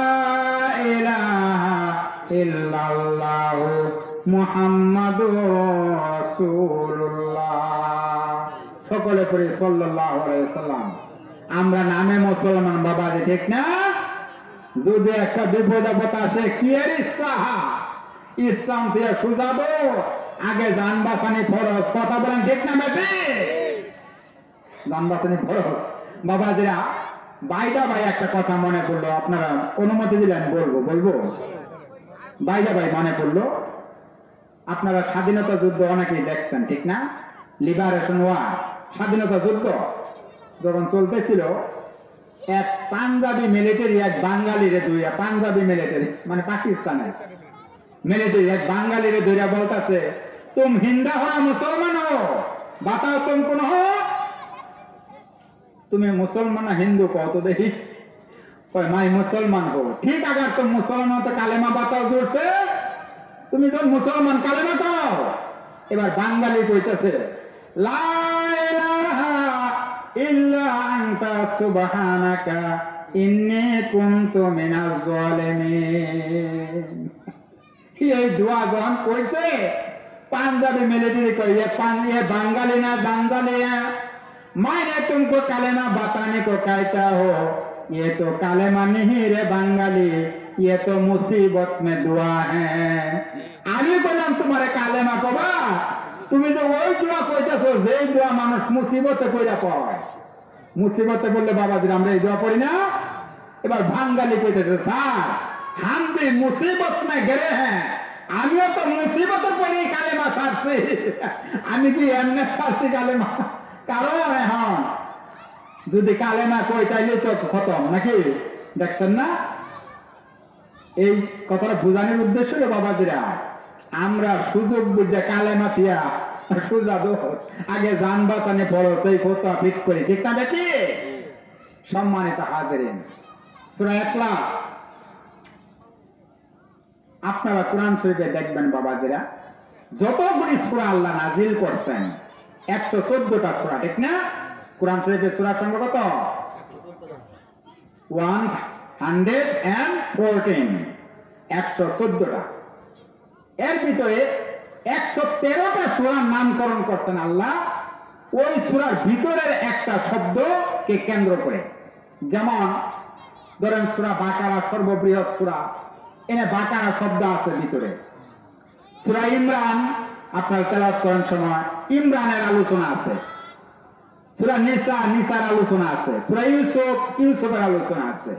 ইলাহা ইল্লাল্লাহ, মুহাম্মাদুর রাসূলুল্লাহ। সকলে পড়ি সাল্লাল্লাহু আলাইহি ওয়াসাল্লাম। আমরা নামে মুসলমান বাবাজি, ঠিক না? যদি একটা বিপদ আপদ আসে, কি এর ইসলাম থেকে সুজাবো, আগে জান বাঁচানি ফরজ। কথা বলেন, ঠিক না বেশি? জান বাঁচানি ফরজ বাবাজিরা। বাইদা ভাই একটা কথা মনে পড়লো, আপনারা অনুমতি দিলেন বলবো বাইদা ভাই মনে পড়লো, আপনারা স্বাধীনতা যুদ্ধ অনেকেই দেখছেন, ঠিক না? লিবারেশন ওয়ার, স্বাধীনতা যুদ্ধ যখন চলতেছিল, এক পাঞ্জাবি মিলিটারি এক বাঙালিরে ধইরা, পাঞ্জাবি মিলিটারি মানে পাকিস্তানের মিলিটারি এক বাঙালিরে ধইরা বলতেছে, তুম হিন্দা হো মুসলমান হো, বাতাও তুম কোন হো? তুমি মুসলমান না হিন্দু কও তো দেখি। মাই মুসলমান হো। ঠিক, আগার তুম মুসলমান তো কালেমা বাতাও জোরছে, তুমি তো মুসলমান, কালেমা দাও। এবার বাঙালি কইতেছে, লা ইলাহা ইল্লা আনতা সুবহানাকা ইন্নী কুনতু মিনাজ জালিমিন। এই দোয়া যখন কইছে, পাঞ্জাবি মিলিটারি কই, ये बांगाली ना बांगाली है, मैंने तुमको कालेमा बताने को कहता हो, ये तो कालेमा नहीं रे बांगाली, ये तो मुसीबत में दुआ है। আমি বললাম তোমারে কালেমা কবা, তুমি যে ওই দোয়া কইতাছো, যে দোয়া মানুষ মুসিবতে কইরা কয়। মুসিবতে বললে বাবাজির আমরা এই দোয়া পড়ি না। এবার বাঙালি কইতেছে, স্যার हम भी मुसीबत में गिरे हैं, আমিও তো মুসিবতে পড়ে কালেমা ছাড়ছি। আমি কি এমনি ছাড়ছি কালেমা? কারণ এখন যদি কালেমা কই তাইলে তো খতম নাকি? দেখছেন না? এই কথাটা বোঝানোর উদ্দেশ্য হলো বাবাজিরা, আমরা সুযোগ বুঝে কালেমা দিয়া সোজা দোষ, আগে জান বাঁচানে পড়ো, সেই কথা ফিট করি, ঠিক না দেখি? সম্মানিত হাজিরিন, সূরা ইখলাস আপনারা কোরআন শরীফে দেখবেন বাবাজিরা, যতগুলি সূরা আল্লাহ নাজিল করছেন 114টা সূরা, ঠিক না? কোরআন শরীফের সূরা সংখ্যা কত? 114, 114টা। এর ভিতরে 113টা সূরার নামকরণ করছেন আল্লাহ ওই সূরার ভিতরের একটা শব্দকে কেন্দ্র করে। যেমন ধরেন সূরা বাকারা সর্ববৃহৎ সূরা, এনে বাকারা শব্দ আছে ভিতরে। সূরা ইমরান আপনার তেলাওয়াত করার সময় ইমরানের আলোচনা আছে। সূরা নিসা নিসার আলোচনা আছে। সূরা ইউসুফ ইউসুফের আলোচনা আছে।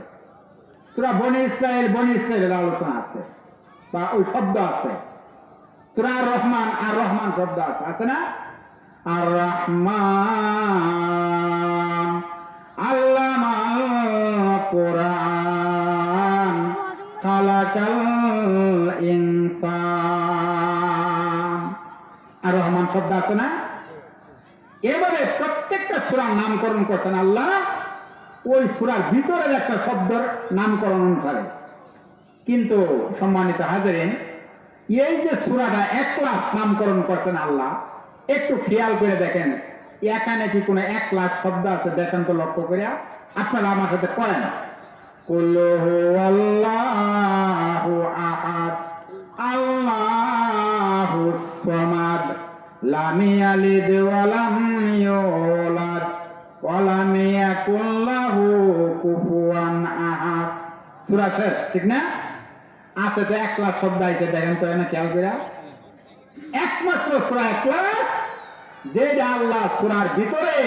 সূরা বনি ইসরাইলের আলোচনা আছে বা ওই শব্দ আছে। সূরা আর রহমান শব্দ আছে, আছে না? আর রহমান আল্লামাল কুরআন খালাকাল ইনসান, আর রহমান শব্দ আছে না? এবারে প্রত্যেকটা সূরার নামকরণ করছেন আল্লাহ ওই সূরার ভিতরের একটা শব্দের নামকরণ অনুসারে। কিন্তু সম্মানিত হাজিরিন, এই যে সূরাটা একলাস নামকরণ করছেন আল্লাহ, একটু খেয়াল করে দেখেন এখানে কি কোনো একলাস শব্দ আছে? দেখেন তো, লক্ষ্য করে আপনারা আমার সাথে পড়েন। কুল হুয়াল্লাহু আহাদ আল্লাহুস সামাদ লাম ইয়ালিদ ওয়া লাম ইউলাদ ওয়া লাম ইয়াকুল লাহু কুফুয়ান আহাদ। সূরা শেষ, ঠিক না? আছে তো একলাস শব্দ আছে, দেখেন তো এখানে খেয়াল করে। একমাত্র সূরা একলাস যেটা আল্লাহ সূরার ভিতরে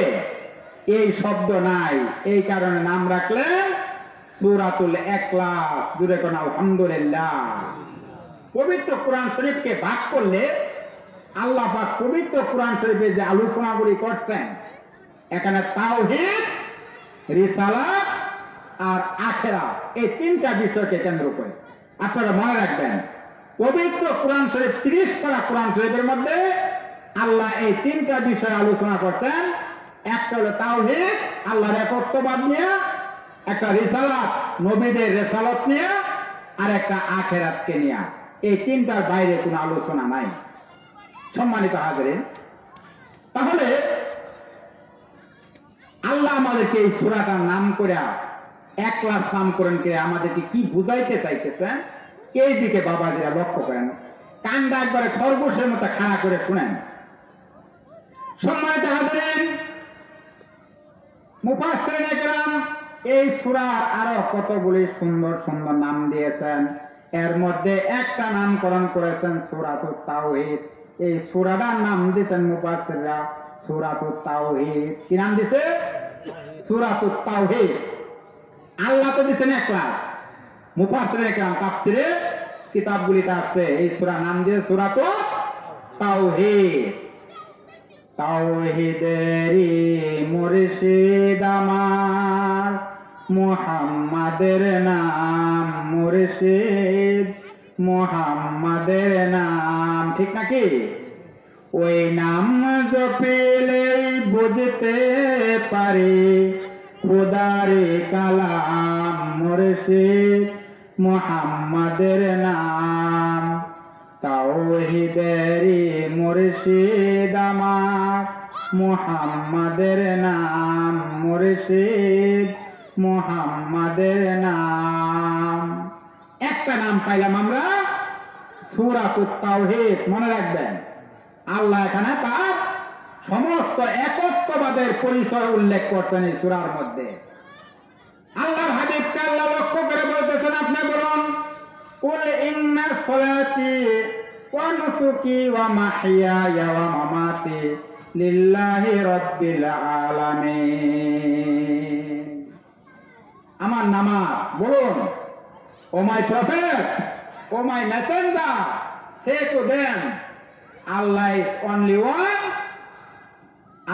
এই শব্দ নাই, এই কারণে নাম রাখলেন সূরাতুল ইখলাস। জুড়ে কোন আলহামদুলিল্লাহ। পবিত্র কোরআন শরীফকে ভাগ করলে আল্লাহ পাক পবিত্র কোরআন শরীফে যে আলোচনাগুলি করছেন, এখানে তাওহীদ, রিসালাত আর আখিরাত এই তিনটা বিষয়কে কেন্দ্র করে। আপনারা মনে রাখবেন, পবিত্র কোরআন শরীফ 30 পারা কোরআন শরীফের মধ্যে আল্লাহ এই তিনটা বিষয় আলোচনা করছেন। একটা হলো তাওহীদ, আল্লাহর একত্ববাদ নিয়ে, একটা রিসালাত, নবীদের রিসালাত নিয়ে, আর একটা আখিরাতকে নিয়ে। এই তিনটার বাইরে কোনো আলোচনা নাই। সম্মানিত হাজিরিন, তাহলে আল্লাহ আমাদেরকে এই সূরাটার নাম করে একলাস নামকরণ করে আমাদেরকে কি বুঝাইতে চাইতেছেন এই দিকে বাবাজিরা লক্ষ্য করেন। কানটা একবারে খরগোশের মতো খাড়া করে শুনেন। সম্মানিত হাজিরিন, মুফাসসিরিন ইকরাম এই সূরার আরো কতগুলি সুন্দর সুন্দর নাম দিয়েছেন। এর মধ্যে একটা নামকরণ করেছেন সূরাতুত তাওহীদ। এই সূরাটার নাম দিয়েছেন মুফাসসিররা সূরাতুত তাওহীদ। কি নাম দিয়েছে? সূরাতুত তাওহীদ। আল্লাহ তো দিয়েছেন একলাস। মুফাসসিরিন ইকরাম তাফসীরে কিতাবগুলিতে আছে এই সূরা নাম দিয়ে সূরাতুত তাওহীদ। তাওহীদেরই মুর্শিদ আমার, মুহাম্মাদের নাম মুর্শিদ, মুহাম্মাদের নাম, ঠিক নাকি? ওই নাম জপিলেই বুঝতে পারি খোদারে কালাম মুর্শিদ, মুহাম্মাদের নাম। তাওহীদেরই মুর্শিদ আমার, মুহাম্মাদের নাম মুর্শিদ, মুহাম্মাদের নাম। একটা নাম পাইলাম আমরা সূরাতুত তাওহীদ। মনে রাখবেন, আল্লাহ এখানে তার সমস্ত একত্ববাদের পরিচয় উল্লেখ করছেন এই সূরার মধ্যে। আল্লাহর হাবিবকে আল্লাহ লক্ষ্য করে বলতেছেন, আপনি বলুন কুল ইন্না সলাতি ওয়া নুসুকি ওয়া মাহইয়ায়া ওয়া মামাতি লিল্লাহি রাব্বিল আলামিন। আমার নামাজ, বলুন O my prophet, O my messenger, say to them Allah is only one,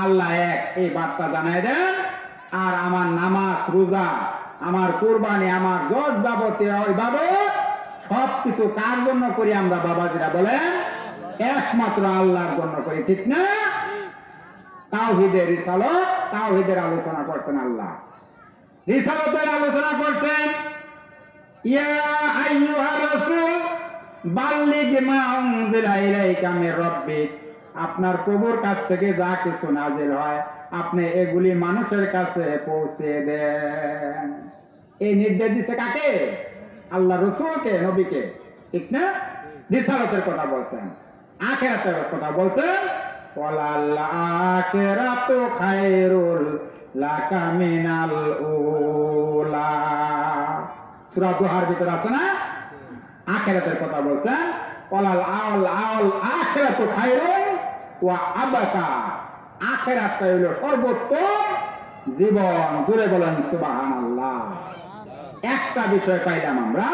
Allah এক, এই বার্তা জানায় দেন। আর আমার নামাজ, রোজা, আমার কুরবানি, আমার যত যাবতীয় ইবাদত সবকিছু কার জন্য করি আমরা? বাবাজিরা বলেন একমাত্র আল্লাহর জন্য করি, ঠিক না? তাওহীদের রিসালাত, তাওহীদের আলোচনা করছেন আল্লাহ, রিসালাতের আলোচনা করছেন। ইয়া আইয়ুহার রাসূল বাল্লিগ মা উনজিলা ইলাইকা মির রাব্বিক, আপনার প্রভুর কাছ থেকে যা কিছু নাযিল হয় আপনি এগুলি মানুষের কাছে পৌঁছে দেন। এই নির্দেশ দিচ্ছে কাকে? আল্লাহ রাসূলকে, নবীকে, ঠিক না? রিসালাতের কথা বলছেন, আখিরাতের কথা বলছেন। ওয়ালাল আখিরাতু খায়রুল লাকা মিনাল উলা। সূরা দুহার ভিতরে আছে না? আখিরাতের কথা বলছেন। ওয়ালাল আখিরাতু খায়রুন ওয়া আবাকা। আখিরাতটা হলো সর্বোত্তম জীবন। জুড়ে বলেন সুবহানাল্লাহ। একটা বিষয় পাইলাম আমরা,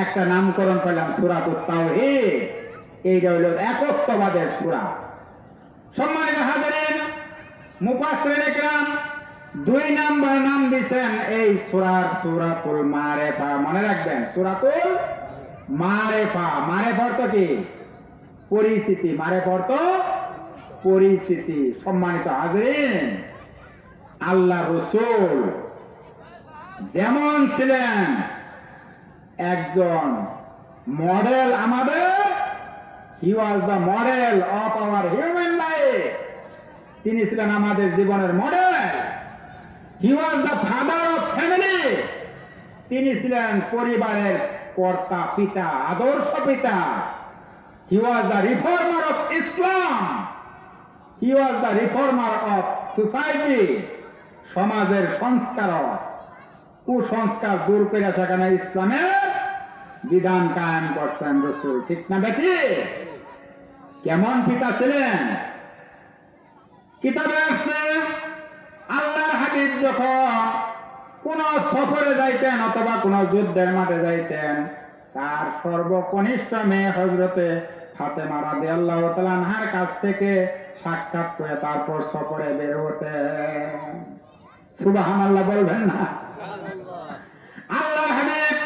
একটা নামকরণ পেলাম সূরাতুত তাওহীদ। এইটা হলো একত্ববাদের সূরা। সম্মানিত হাজিরিন, মুফাসসিরিনে কেরাম 2 নাম্বার নাম দিয়েছেন এই সূরার সূরাতুল মারিফা। মনে রাখবেন, সূরাতুল মারিফা। মারিফা অর্থ কি? পরিচিতি। মারিফা অর্থ পরিচিতি। সম্মানিত হাজিরিন, আল্লাহ রাসূল যেমন ছিলেন একজন মডেল আমাদের, he was the model of our human life. তিনি ছিলেন আমাদের জীবনের model. He was the father of family. তিনি ছিলেন পরিবারের কর্তা পিতা, আদর্শ পিতা। He was the reformer of Islam. He was the reformer of society. সমাজের সংস্কারক। কুসংস্কার দূর করে সেখানে ইসলামের বিধান কায়েম করছেন রাসূল। ঠিক না বেটি? কেমন পিতা ছিলেন? কিতাবে আছে আল্লাহর হাবিব যখন কোন সফরে যাইতেন অথবা কোন যুদ্ধের মাঠে যাইতেন, তার সর্বকনিষ্ঠ মেয়ে হযরতে ফাতেমা রাদিয়াল্লাহু তাআলা আনহার কাছ থেকে সাক্ষাৎ করে তারপর সফরে বের হতেন। সুবহানাল্লাহ বলবেন না? আল্লাহর হাবিব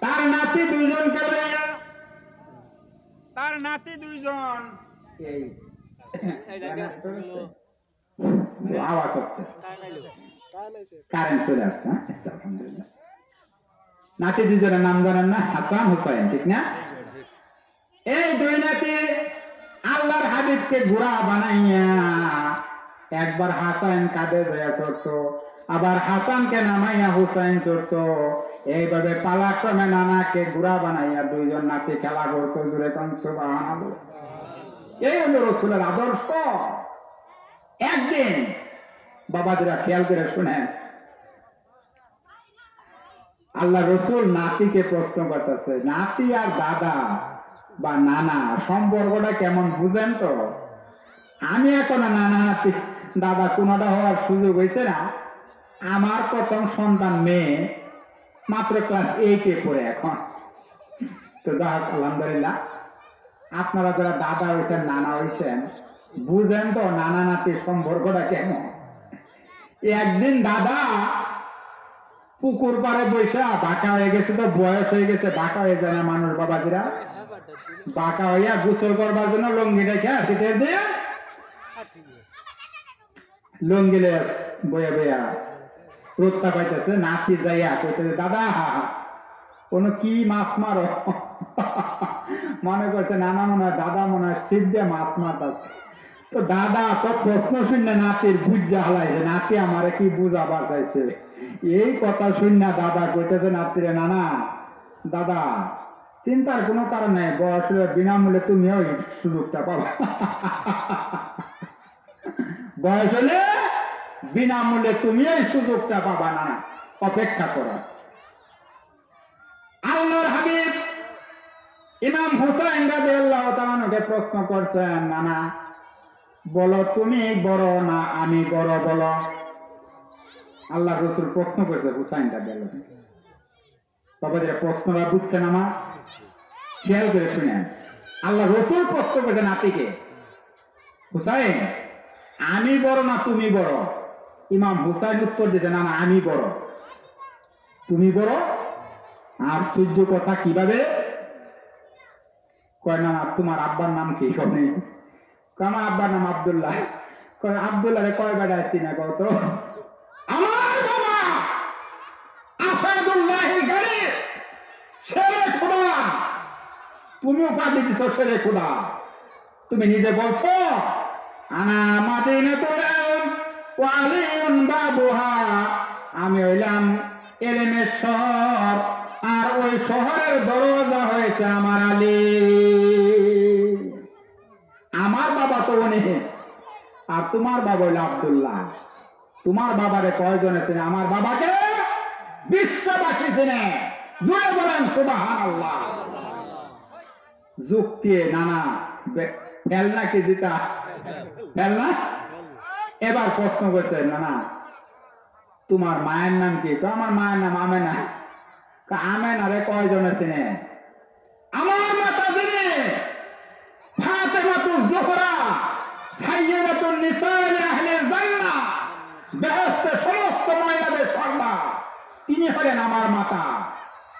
তার নাতি 2 জনকে লইয়া, তার নাতি 2 জন এই আওয়াজ হচ্ছে, কারেন্ট চলে আসছে। আলহামদুলিল্লাহ। নাতি 2 জনের নাম জানেন না? হাসান হুসাইন। ঠিক না? এই 2 নাতি আল্লাহর হাবিবকে ঘোড়া বানাইয়া একবার হাসান কাঁধে ধরে চড়তো, আবার হাসানকে নামাইয়া হুসাইন চড়তো। এইভাবে পালাক্রমে নানাকে ঘোড়া বানাইয়া 2 জন নাতি খেলা করতো। জুড়ে কোন সুবহানাল্লাহ। এই হলো রাসূলের আদর্শ। একদিন বাবাজিরা খেয়াল করে শুনেন, আল্লাহ রাসূল নাতিকে প্রশ্ন করতেছে, নাতি আর দাদা বা নানা সম্পর্কটা কেমন বুঝেন তো? আমি এখনো নানা নাতি দাদা কোনটা হওয়ার সুযোগ হয়েছে না। আমার প্রথম সন্তান মেয়ে, মাত্র ক্লাস 8-এ পড়ে এখন। তো যাক আলহামদুলিল্লাহ, আপনারা যারা দাদা হয়েছেন নানা হয়েছেন বুঝেন তো নানা নাতির সম্পর্কটা কেমন। একদিন দাদা পুকুর পাড়ে বৈশা বাঁকা হয়ে গেছে, তো বয়স হয়ে গেছে, বাঁকা হয়ে যায় না মানুষ বাবাজিরা? বাঁকা হইয়া গোসল করবার জন্য লঙ্গি রেখে শীতের দিয়ে লঙ্গি বইয়া বইয়া রোদটা পাইতেছে। নাতি যাইয়া কইতেছে, দাদা কোন কি মাছ মারো? মনে করছে নানা মনে হয় দাদা মনে হয় ছিপ দিয়ে মাছ মারতেছে। তো দাদা তো প্রশ্ন শুনে নাতির বুঝা হালাইছে, নাতি আমারে কি বুঝাবার চাইছে। এই কথা শুনে দাদা কইতেছে নাতিরে, নানা দাদা চিন্তার কোনো কারণ নাই, বয়স হলে বিনামূল্যে তুমিও সুযোগটা পাবা। বয়স হলে বিনামূল্যে তুমি এই সুযোগটা পাবা, না অপেক্ষা করো। আল্লাহর হাবিব ইমাম হুসাইন রাদিয়াল্লাহু তাআলাকে প্রশ্ন করছেন, নানা বলো তুমি বড় না আমি বড় বলো? আল্লাহ রাসূল প্রশ্ন করছে হুসাইন রাদিয়াল্লাহু। বাবাদের প্রশ্নটা বুঝছেন আমার? খেয়াল করে শুনেন। আল্লাহ রাসূল প্রশ্ন করছে নাতিকে, হুসাইন আমি বড় না তুমি বড়? ইমাম হুসাইন উত্তর দিয়েছে, না না আমি বড়। তুমি বড়? আর সূর্য কথা কিভাবে? কয় না তোমার আব্বার নাম কি? শুনি আমার আব্বার নাম আব্দুল্লাহ। কয় আব্দুল্লাহ কয় বেড়া আছি না কত? আমার বাবা আসাদুল্লাহ গাড়ি শেরে খোদা। তুমি উপাধি দিচ্ছ শেরে খোদা। তুমি নিজে বলছো আনা মাদিনাতুল ওয়ালিউন বাবুহা, আমি হইলাম এলেমের শহর আর ওই শহরের দরজা হয়েছে আমার আলী। আমার বাবা তো উনি, আর তোমার বাবা হইল আব্দুল্লাহ। তোমার বাবারে কয়জনে চিনে? আমার বাবাকে বিশ্ববাসী চিনে। জুড়ে বলেন সুবহানাল্লাহ। যুক্তি নানা ফেলনা কি জিতা ফেলনা। এবার প্রশ্ন করছে, নানা তোমার মায়ের নাম কি? আমার মায়ের নাম আমেনা। আমেনা রে কয়জনে চিনে? আমার মাতা চিনে ফাতেমাতুজ জোহরা সাইয়্যিদাতুন নিসাই আহলিল জান্নাহ, বেহেশতের সমস্ত মহিলাদের সর্দার। তিনি হলেন আমার মাতা।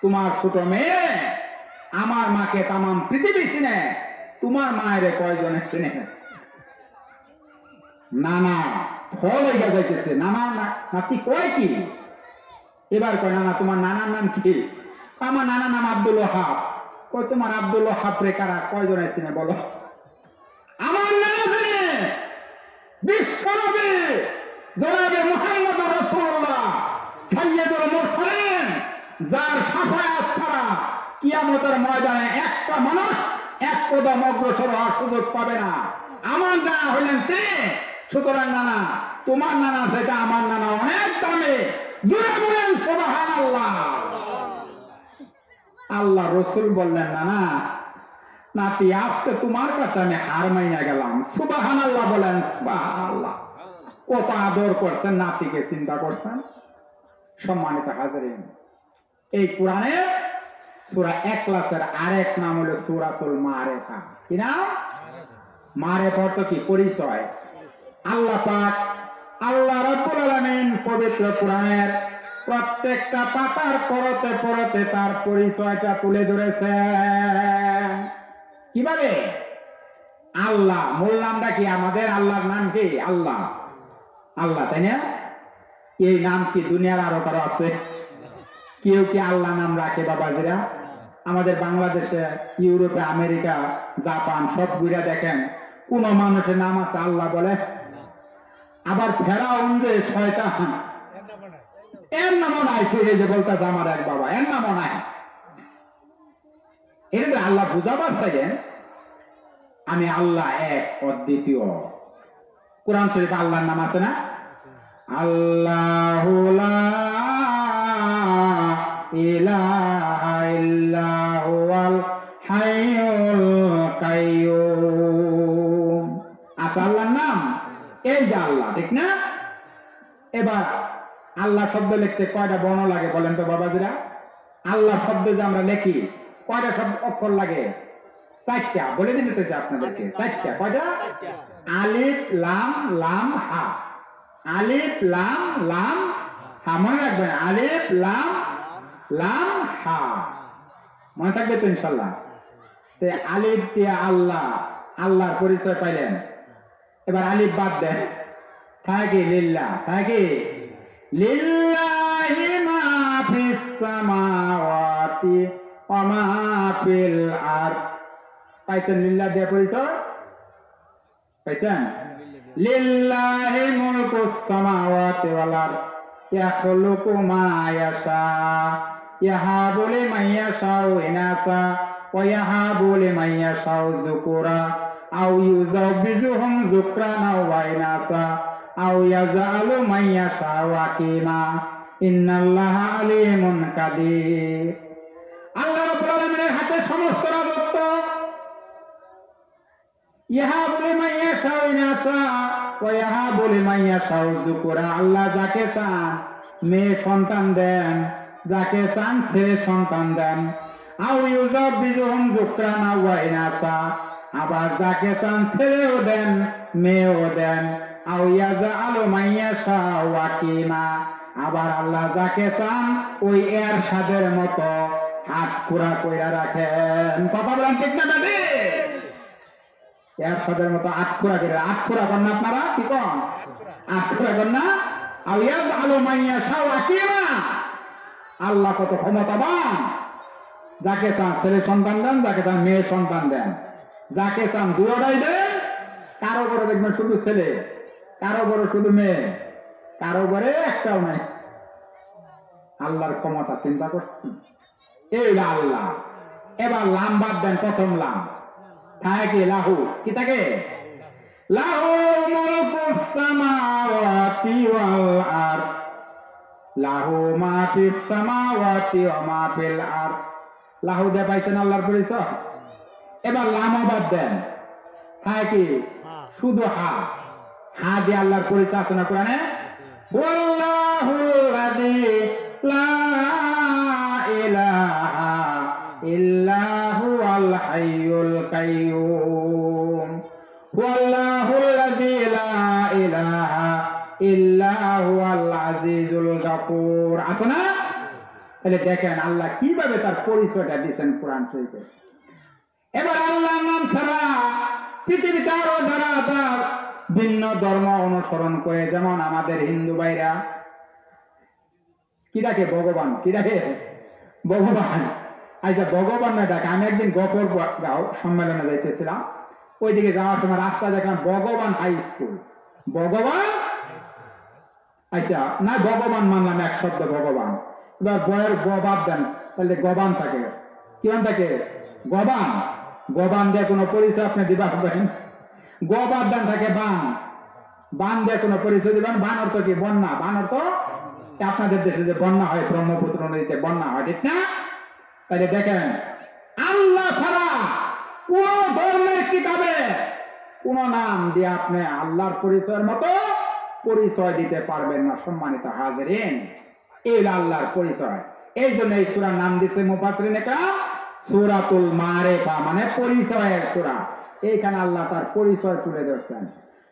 তোমার ছোট মেয়ে আমার মাকে তামাম পৃথিবী চিনে। তোমার মায়ের কয়জনে চিনে? নানা ফল হইয়া যাইতেছে। নানা নাতি কয় কি? এবার কয়, নানা তোমার নানার নাম কি? আমার নানার নাম আব্দুল ওয়াহাব। কয় তোমার আব্দুল ওয়াহাব রে কারা কয়জনে চিনে বলো? আমার নানা চিনে বিশ্বনবী জনাবে মুহাম্মদ রাসূলুল্লাহ সাইয়্যিদুল মুরসালিন, যার শাফায়াত ছাড়া কিয়ামতের ময়দানে একটা মানুষ এক কদম অগ্রসর হওয়ার সুযোগ পাবে না। আমার নানা হলেন তিনি। সুতরাং নানা, তোমার নানা যেটা আমার নানা অনেক দামি। জুড়ে বলেন সুবহানাল্লাহ। আল্লাহ রসুল বললেন, নানা নাতি আজকে তোমার কাছে আমি হার মাইনা গেলাম। সুবহানাল্লাহ বলেন সুবহানাল্লাহ। কত আদর করছেন নাতিকে, চিন্তা করছেন। সম্মানিত হাজিরিন, এই কোরআনে সূরা ইখলাসের আরেক নাম হলো সূরাতুল মারিফা। কি নাম? মারিফা অর্থ কি? পরিচয়। আল্লাহ পাক, আল্লাহ রাব্বুল আলামিন পবিত্র কোরআনের প্রত্যেকটা পাতার পরতে পরতে তার পরিচয়টা তুলে ধরেছেন। কিভাবে? আল্লাহ, মূল নামটা কি আমাদের? আল্লাহর নাম কি? আল্লাহ। আল্লাহ, তাই না? এই নাম কি দুনিয়ার আরো কারো আছে? কেউ কি আল্লাহ নাম রাখে বাবাজিরা? আমাদের বাংলাদেশে, ইউরোপে, আমেরিকা, জাপান সব ঘুরে দেখেন কোন মানুষের নাম আছে আল্লাহ বলে? আবার ফেরাউন যে শয়তান, এর নামও নাই। সেই যে বলতেছে আমার এক বাবা, এর নামও নাই। এর আল্লাহ বুঝাবার থাকে আমি আল্লাহ এক অদ্বিতীয়। কোরআন শরীফে আল্লাহর নাম আছে না? আল্লাহু লা ইলাহা ইল্লা হুয়াল হাইয়ুল কাইয়্যুম। আছে আল্লাহর নাম, এই যে আল্লাহ, ঠিক না? এবার আল্লাহ শব্দ লিখতে কয়টা বর্ণ লাগে বলেন তো বাবাজিরা? আল্লাহ শব্দ যে আমরা লিখি কয়টা শব্দ অক্ষর লাগে? 4টা। বলে দিতে চাই আপনাদেরকে, 4টা। কয়টা? আলিফ লাম লাম হা। আলিফ লাম লাম হা, মনে রাখবেন। আলিফ লাম লাম হা, মনে থাকবে তো ইনশাল্লাহ। আলিফ দিয়ে আল্লাহ, আল্লাহর পরিচয় পাইলেন। এবার আলিফ বাদ দেন, থাকে লিল্লাহ। থাকে লিল্লাহি মা ফিস সামাওয়াতি ওয়া মা ফিল আরদ। পাইছেন লিল্লাহ দিয়ে পরিচয়? পাইছেন? লিল্লাহি মুলকুস সামাওয়াতি ওয়াল আরদ ইয়াখলুকু মা ইয়াশা ইয়াহাবু লিমান ইয়াশাউ ইনাসা ওয়া ইয়াহাবু লিমান ইয়াশাউ যুকুরা আও ইউযাবিজুহুম যুকরানা ওয়া ইনাসা আও ইয়াজআলু মান ইয়াশাউ আকিমা ইন্নাল্লাহা আলিমুন কাদির। আল্লাহ রাব্বুল আলামিনের হাতে সমস্ত রাজত্ব। ইয়াহাবু লিমান ইয়াশাউ ইনাসা ওয়া ইয়াহাবু লিমান ইয়াশাউ যুকুরা। আল্লাহ যাকে চান মেয়ে সন্তান দেন, যাকে চান ছেলে সন্তান দেন। আও ইউযাবিজুহুম যুকরানা ওয়া ইনাসা, আবার যাকে চান ছেলেও দেন মেয়েও দেন। আও ইয়াজআলু মান ইয়াশাউ আকিমা, আবার আল্লাহ যাকে চান ওই এর সাদের মতো হাত পুরা কইরা রাখেন। কথা বলেন ঠিক না দাদি? এর সাদের মতো আট পুরা করে, আট পুরা করেন না আপনারা? কি কন? আট পুরা করেন না? আও ইয়াজআলু মান ইয়াশাউ আকিমা, আল্লাহ কত ক্ষমতাবান। যাকে চান ছেলে সন্তান দেন, যাকে চান মেয়ে সন্তান দেন, যাকে চান দুয়ারাই দেন। কারো বড় দেখবেন শুধু ছেলে, কারো বড় শুধু মেয়ে, কারো বড় একটাও নাই। আল্লাহর ক্ষমতা চিন্তা করছেন? এই আল্লাহ। এবার লাম বাদ দেন, প্রথম লাম থাকে লাহু, কি থাকে? লাহু মুলকুস সামাওয়াতি ওয়াল আরদ, লাহু মা ফিস সামাওয়াতি ওয়া মা ফিল আরদ। লাহু দে পাইছেন আল্লাহর পরিচয়। এবার লাম বাদ দেন, থাকে শুধু হা। হা দিয়ে আল্লাহর পরিচয় আছে না কোরআনে? ওয়াল্লাহুল্লাযী লা ইলাহা ইল্লা হুয়াল হাইয়ুল কাইয়্যুম, ওয়াল্লাহুল্লাযী লা ইলাহা ইল্লা হুয়াল আজিজুল গাফুর। আছে না? তাহলে দেখেন আল্লাহ কিভাবে তার পরিচয়টা দিয়েছেন কোরআন শরীফে। এবার আল্লাহর নাম ছাড়া পৃথিবীতে আরো যারা তার ভিন্ন ধর্ম অনুসরণ করে, যেমন আমাদের হিন্দু ভাইরা কি ডাকে? ভগবান। কি ডাকে? ভগবান। আচ্ছা, ভগবান না ডাকে। আমি একদিন গফর গাঁও সম্মেলনে যাইতেছিলাম, ওইদিকে যাওয়ার সময় রাস্তা দেখলাম ভগবান হাই স্কুল। ভগবান, আচ্ছা না, ভগবান মানলাম এক শব্দ ভগবান। এবার বয়ের বাদ দেন, তাহলে গবান থাকে। কেমন থাকে? গবান। গবান দিয়ে কোনো পরিচয় আপনি দিবা পারবেন? গবাদ দেন থাকে বান। বান দিয়ে কোনো পরিচয় দিবেন? বান অর্থ কি? বন্যা। বান অর্থ আপনাদের দেশে যে বন্যা হয়, ব্রহ্মপুত্র নদীতে বন্যা হয়, ঠিক না? তাহলে দেখেন আল্লাহ ছাড়া কোন ধর্মের কিতাবে কোন নাম দিয়ে আপনি আল্লাহর পরিচয়ের মতো পরিচয় দিতে পারবেন না। সম্মানিত হাজিরিন, এই আল্লাহর পরিচয়। এই জন্য এই সূরার নাম দিয়েছে মুফাসসিরিনে কেরাম সূরাতুল মারিফা, মানে পরিচয়ের সূরা। এইখানে আল্লাহ তার পরিচয় তুলে ধরছেন।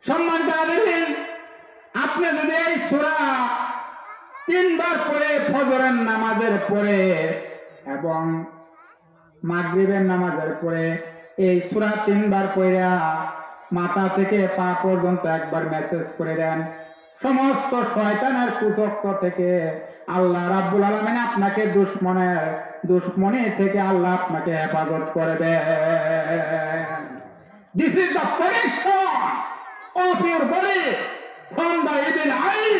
সম্মানিত হাজিরিন, আপনি যদি এই সূরা 3 বার পড়ে, ফজরের নামাজের পরে এবং মাগরিবের নামাজের পরে এই সূরা 3 বার পড়া মাথা থেকে পা পর্যন্ত একবার মেসেজ করে দেন, সমস্ত শয়তানের কুচক্র থেকে আল্লাহ রাব্বুল আলামিন আপনাকে দুশমনি থেকে আল্লাহ আপনাকে হেফাজত করবে। This is the protection of your body from the evil eye.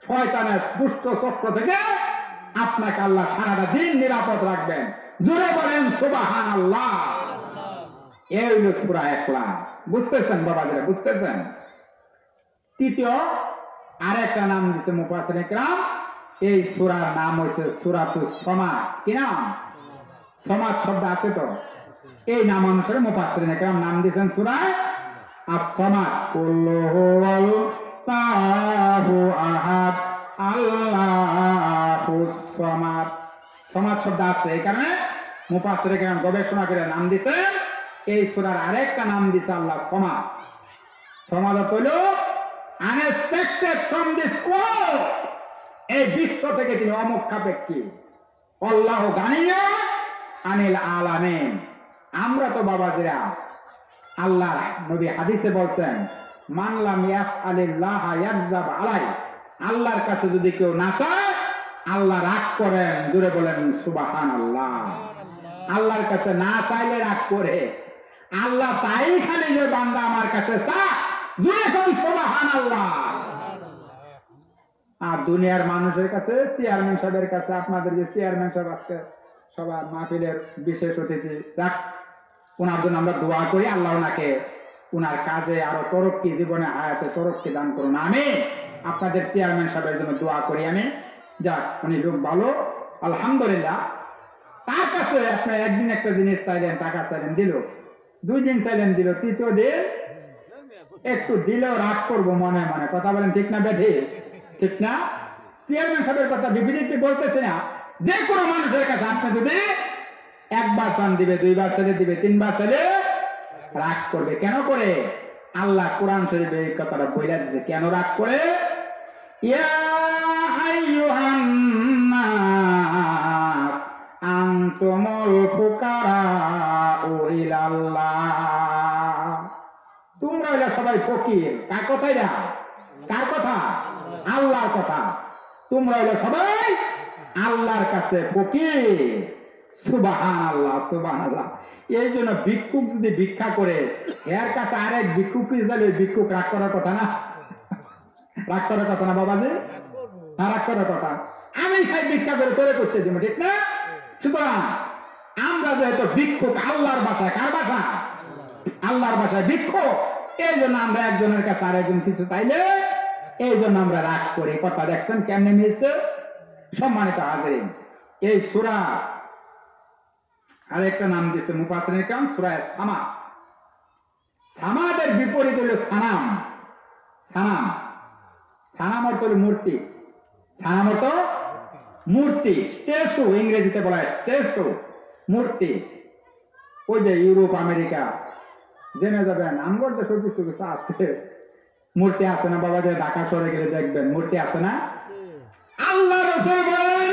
শয়তানের দুষ্ট চক্র থেকে আপনাকে আল্লাহ সারাটা দিন নিরাপদ রাখবেন। জোরে বলেন সুবহানাল্লাহ। এই হলো সূরা ইখলাস। বুঝতেছেন বাবাজিরা? বুঝতেছেন? তৃতীয় আরেকটা নাম দিয়েছে মুফাসসিরিনে কেরাম, এই সূরার নাম হইছে সূরাতুস সামাদ। কি নাম? সামাদ শব্দ আছে তো, এই নাম অনুসারে মুফাসসিরিনে কেরাম নাম দিয়েছেন সূরা আস-সামাদ। কুল হুয়াল্লাহু আহাদ আল্লাহুস সামাদ। সামাদ শব্দ আছে, এই কারণে মুফাসসিরিনে কেরাম গবেষণা করে নাম দিয়েছেন এই সূরার আরেকটা নাম দিয়েছে আল্লাহ সামাদ। সামাদ হলো আনএক্সপেক্টেড ফ্রম দিস ওয়ার্ল্ড, এই বিশ্ব থেকে তিনি অমুখাপেক্ষী। আল্লাহু গানিয়্যুন আনিল আলামিন। আমরা তো বাবাজিরা আল্লাহর নবী হাদিসে বলছেন, মান লাম ইয়াসআলিল্লাহ ইয়াগযাব আলাই। আল্লাহর কাছে যদি কেউ না চায় আল্লাহ রাগ করেন। জোরে বলেন সুবহানাল্লাহ। আল্লাহর কাছে না চাইলে রাগ করে, আল্লাহ চাই খালি যে বান্দা আমার কাছে চা। জোরে বলেন সুবহানাল্লাহ। আর দুনিয়ার মানুষের কাছে, চেয়ারম্যান সাহেবের কাছে, আপনাদের যে চেয়ারম্যান সাহেব আজকে সবার মাহফিলের বিশেষ অতিথি, যাক ওনার জন্য আমরা দোয়া করি, আল্লাহ ওনাকে ওনার কাজে আরো তরক্কি, জীবনে হায়াতে তরক্কি দান করুন। আমি আপনাদের চেয়ারম্যান সাহেবের জন্য দোয়া করি। আমি যাক, উনি লোক ভালো আলহামদুলিল্লাহ। তার কাছে আপনি একদিন একটা জিনিস চাইলেন, টাকা চাইলেন, দিল। 2 দিন চাইলেন, দিল। তৃতীয় দিন একটু দিলেও রাগ করবো মনে মনে। কথা বলেন ঠিক না বেঠি? ঠিক না? চেয়ারম্যান সাহেবের কথা বিপরীতে বলতেছে না। যে কোনো মানুষের কাছে আপনি যদি 1 বার চান দিবে, 2 বার চাইলে দিবে, 3 বার চাইলে রাগ করবে। কেন করে? আল্লাহ কোরআন শরীফে এই কথাটা বইলা দিয়েছে। কেন রাগ করে? ইয়া আইয়ুহান নাস আনতুমুল ফুকারাউ ইলাল্লাহ। তোমরা হইলা সবাই ফকির। কার কথা এটা? কার কথা? আল্লাহর কথা। তোমরা হইলা সবাই আল্লাহর কাছে ফকির। সুবহানাল্লাহ, সুবহানাল্লাহ। এই জন্য ভিক্ষুক যদি ভিক্ষা করে, এর কাছে আরেক ভিক্ষুক দিলে ভিক্ষুক রাগ করার কথা না? রাগ করার কথা না বাবাজি? রাগ করার কথা। আমি খাই ভিক্ষা করে তোরে করতে দিব, ঠিক না? সুতরাং আমরা যেহেতু ভিক্ষুক আল্লাহর বাসায়, কার বাসা? আল্লাহর বাসায় ভিক্ষুক, এই জন্য আমরা একজনের কাছে আরেকজন কিছু চাইলে এই জন্য আমরা রাগ করি। কথা দেখছেন কেমনে মিলছে? সম্মানিত হাজিরিন, এই সূরা আরেকটা নাম দিয়েছে মুফাসসিরিন কেরাম, সূরা সামা। সামাদের বিপরীত হলো সানাম। সানাম, সানাম অর্থ হলো মূর্তি। সানাম অর্থ মূর্তি, স্ট্যাচু ইংরেজিতে বলা হয় স্ট্যাচু, মূর্তি। ওই যে ইউরোপ আমেরিকা জেনে যাবেন, আমগর দেশেও কিছু কিছু আছে মূর্তি আছে না বাবা? যে ঢাকা শহরে গেলে দেখবেন মূর্তি আছে না? আল্লাহ রাসূল বলেন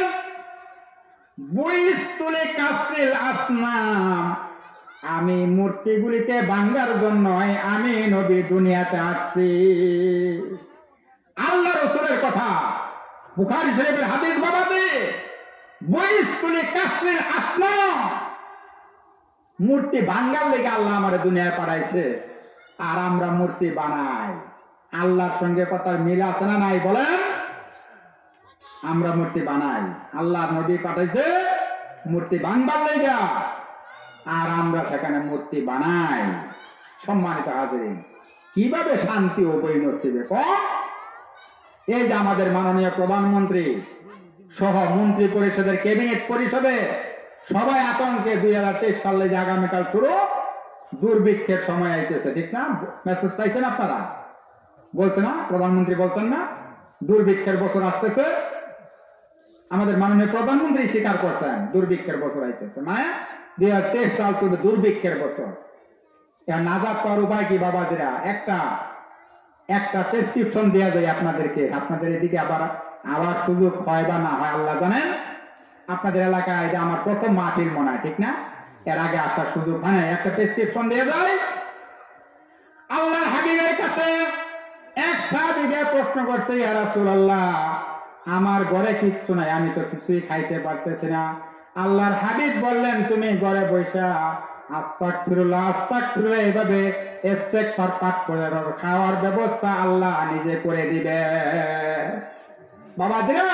বুইস্তুলি কাসরিল আসনাম, আমি মূর্তিগুলিকে ভাঙার জন্য আমি নবী দুনিয়াতে আসছি। আল্লাহ রাসূলের কথা, বুখারী শরীফের হাদিস বাবাতে, বুইস্তুলি কাসরিল আসনাম, মূর্তি ভাঙার লেগে আল্লাহ আমারে দুনিয়ায় পাঠাইছে। আর আমরা মূর্তি বানাই। আল্লাহর সঙ্গে কথার মিল আছে না নাই বলেন? আমরা মূর্তি বানাই, আল্লাহ নবী পাঠাইছে মূর্তি ভাঙবার লেগে, আর আমরা সেখানে মূর্তি বানাই। সম্মানিত হাজিরিন, কিভাবে শান্তি ও বই নসিবে কম? এই যে আমাদের মাননীয় প্রধানমন্ত্রী সহ মন্ত্রী পরিষদের, ক্যাবিনেট পরিষদে সবাই আতঙ্কে 2023 সালে যে আগামীকাল শুরু দুর্ভিক্ষের সময় আইতেছে, ঠিক না? মেসেজ পাইছেন আপনারা? বলছে না প্রধানমন্ত্রী? বলছেন না দুর্ভিক্ষের বছর আসতেছে? আমাদের মাননীয় প্রধানমন্ত্রী স্বীকার করছেন দুর্ভিক্ষের বছর আইতেছে, মানে 2023 সাল চলবে দুর্ভিক্ষের বছর। এর নাজাত পাওয়ার উপায় কি বাবাজিরা? একটা প্রেসক্রিপশন দেওয়া যায় আপনাদেরকে। আপনাদের এদিকে আবার সুযোগ হয় বা না হয় আল্লাহ জানেন। আপনাদের এলাকায় যে আমার প্রথম মাহফিল মনে হয়, ঠিক না? এর আগে আসার সুযোগ হয় না। একটা প্রেসক্রিপশন দেওয়া যায়। আল্লাহর হাবিবের কাছে এক সাহাবী গিয়ে প্রশ্ন করছে, ইয়া রাসূলুল্লাহ, আমার ঘরে কিচ্ছু নাই, আমি তো কিছুই খাইতে পারতেছি না। আল্লাহর হাবিব বললেন, তুমি ঘরে বসা আস্তাগফিরুল্লাহ আস্তাগফিরুল্লাহ এইভাবে ইস্তেগফার পাঠ করে খাওয়ার ব্যবস্থা আল্লাহ নিজে করে দিবে। বাবাজিরা,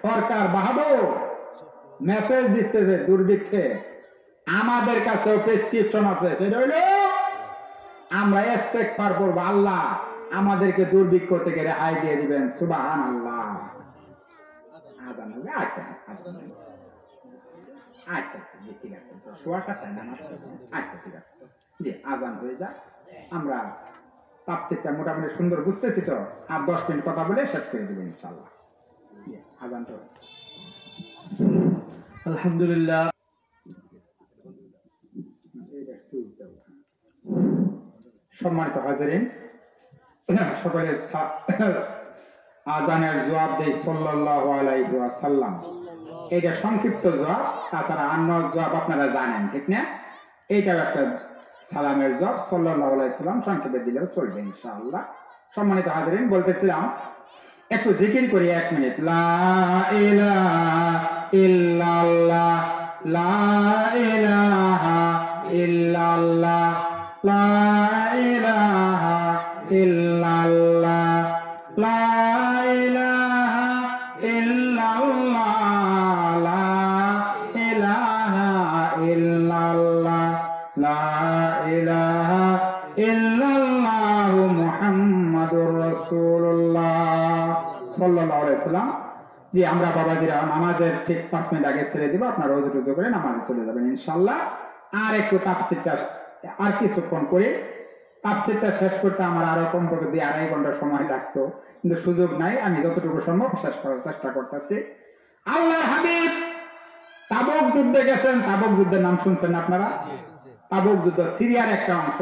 সরকার বাহাদুর মেসেজ দিচ্ছে যে দুর্ভিক্ষে আমাদের কাছেও প্রেসক্রিপশন আছে, সেটা হইল আমরা ইস্তেগফার করব, আল্লাহ আমাদেরকে দুর্ভিক্ষ থেকে রেহাই দিয়ে দিবেন। সুবহানাল্লাহ। আজান হবে? আচ্ছা আচ্ছা জি ঠিক আছে, 7:15 নামাজ পড়ব। আচ্ছা ঠিক আছে জি, আজান হয়ে যায়। আমরা তাফসীরটা মোটামুটি সুন্দর বুঝতেছি তো, আর 10 মিনিট কথা বলে শেষ করে দেব ইনশাআল্লাহ। জি, আজান তো আলহামদুলিল্লাহ। সম্মানিত হাজিরিন, সকলে আজানের জবাব দেয় সাল্লাল্লাহু আলাইহি ওয়াসাল্লাম। এটা সংক্ষিপ্ত জবাব, তাছাড়া অন্য জবাব আপনারা জানেন, ঠিক না? এইটাও একটা সালামের জবাব, সাল্লাল্লাহু আলাইহি ওয়াসাল্লাম সংক্ষেপে দিলেও চলবে ইনশাআল্লাহ। সম্মানিত হাজিরিন, বলতেছিলাম একটু জিকির করি 1 মিনিট। লা ইলাহা ইল্লাল্লাহ, লা ইলাহা ইল্লাল্লাহ, লা ইলাহা ইল্লাল্লাহ, লা ইলাহা ইল্লাল্লাহ, লা ইলাহা ইল্লাল্লাহ, লা ইলাহা ইল্লাল্লাহ মুহাম্মাদুর রাসূলুল্লাহ সাল্লাল্লাহু আলাইহি ওয়াসাল্লাম। জি, আমরা বাবাজিরা নামাজের ঠিক 5 মিনিট আগে ছেড়ে দিব, আপনারা ওযু টুযু করে নামাজে চলে যাবেন ইনশাআল্লাহ। আর একটু তাফসীরটা আর কিছুক্ষণ করে তাফসীরটা শেষ করতে আমার আরো কমপক্ষে 2.5 ঘন্টা সময় লাগতো, কিন্তু সুযোগ নাই। আমি যতটুকু সম্ভব শেষ করার চেষ্টা করতেছি। আল্লাহর হাবিব তাবুক যুদ্ধে গেছেন। তাবুক যুদ্ধের নাম শুনছেন আপনারা? তাবুক যুদ্ধ সিরিয়ার একটা অংশ,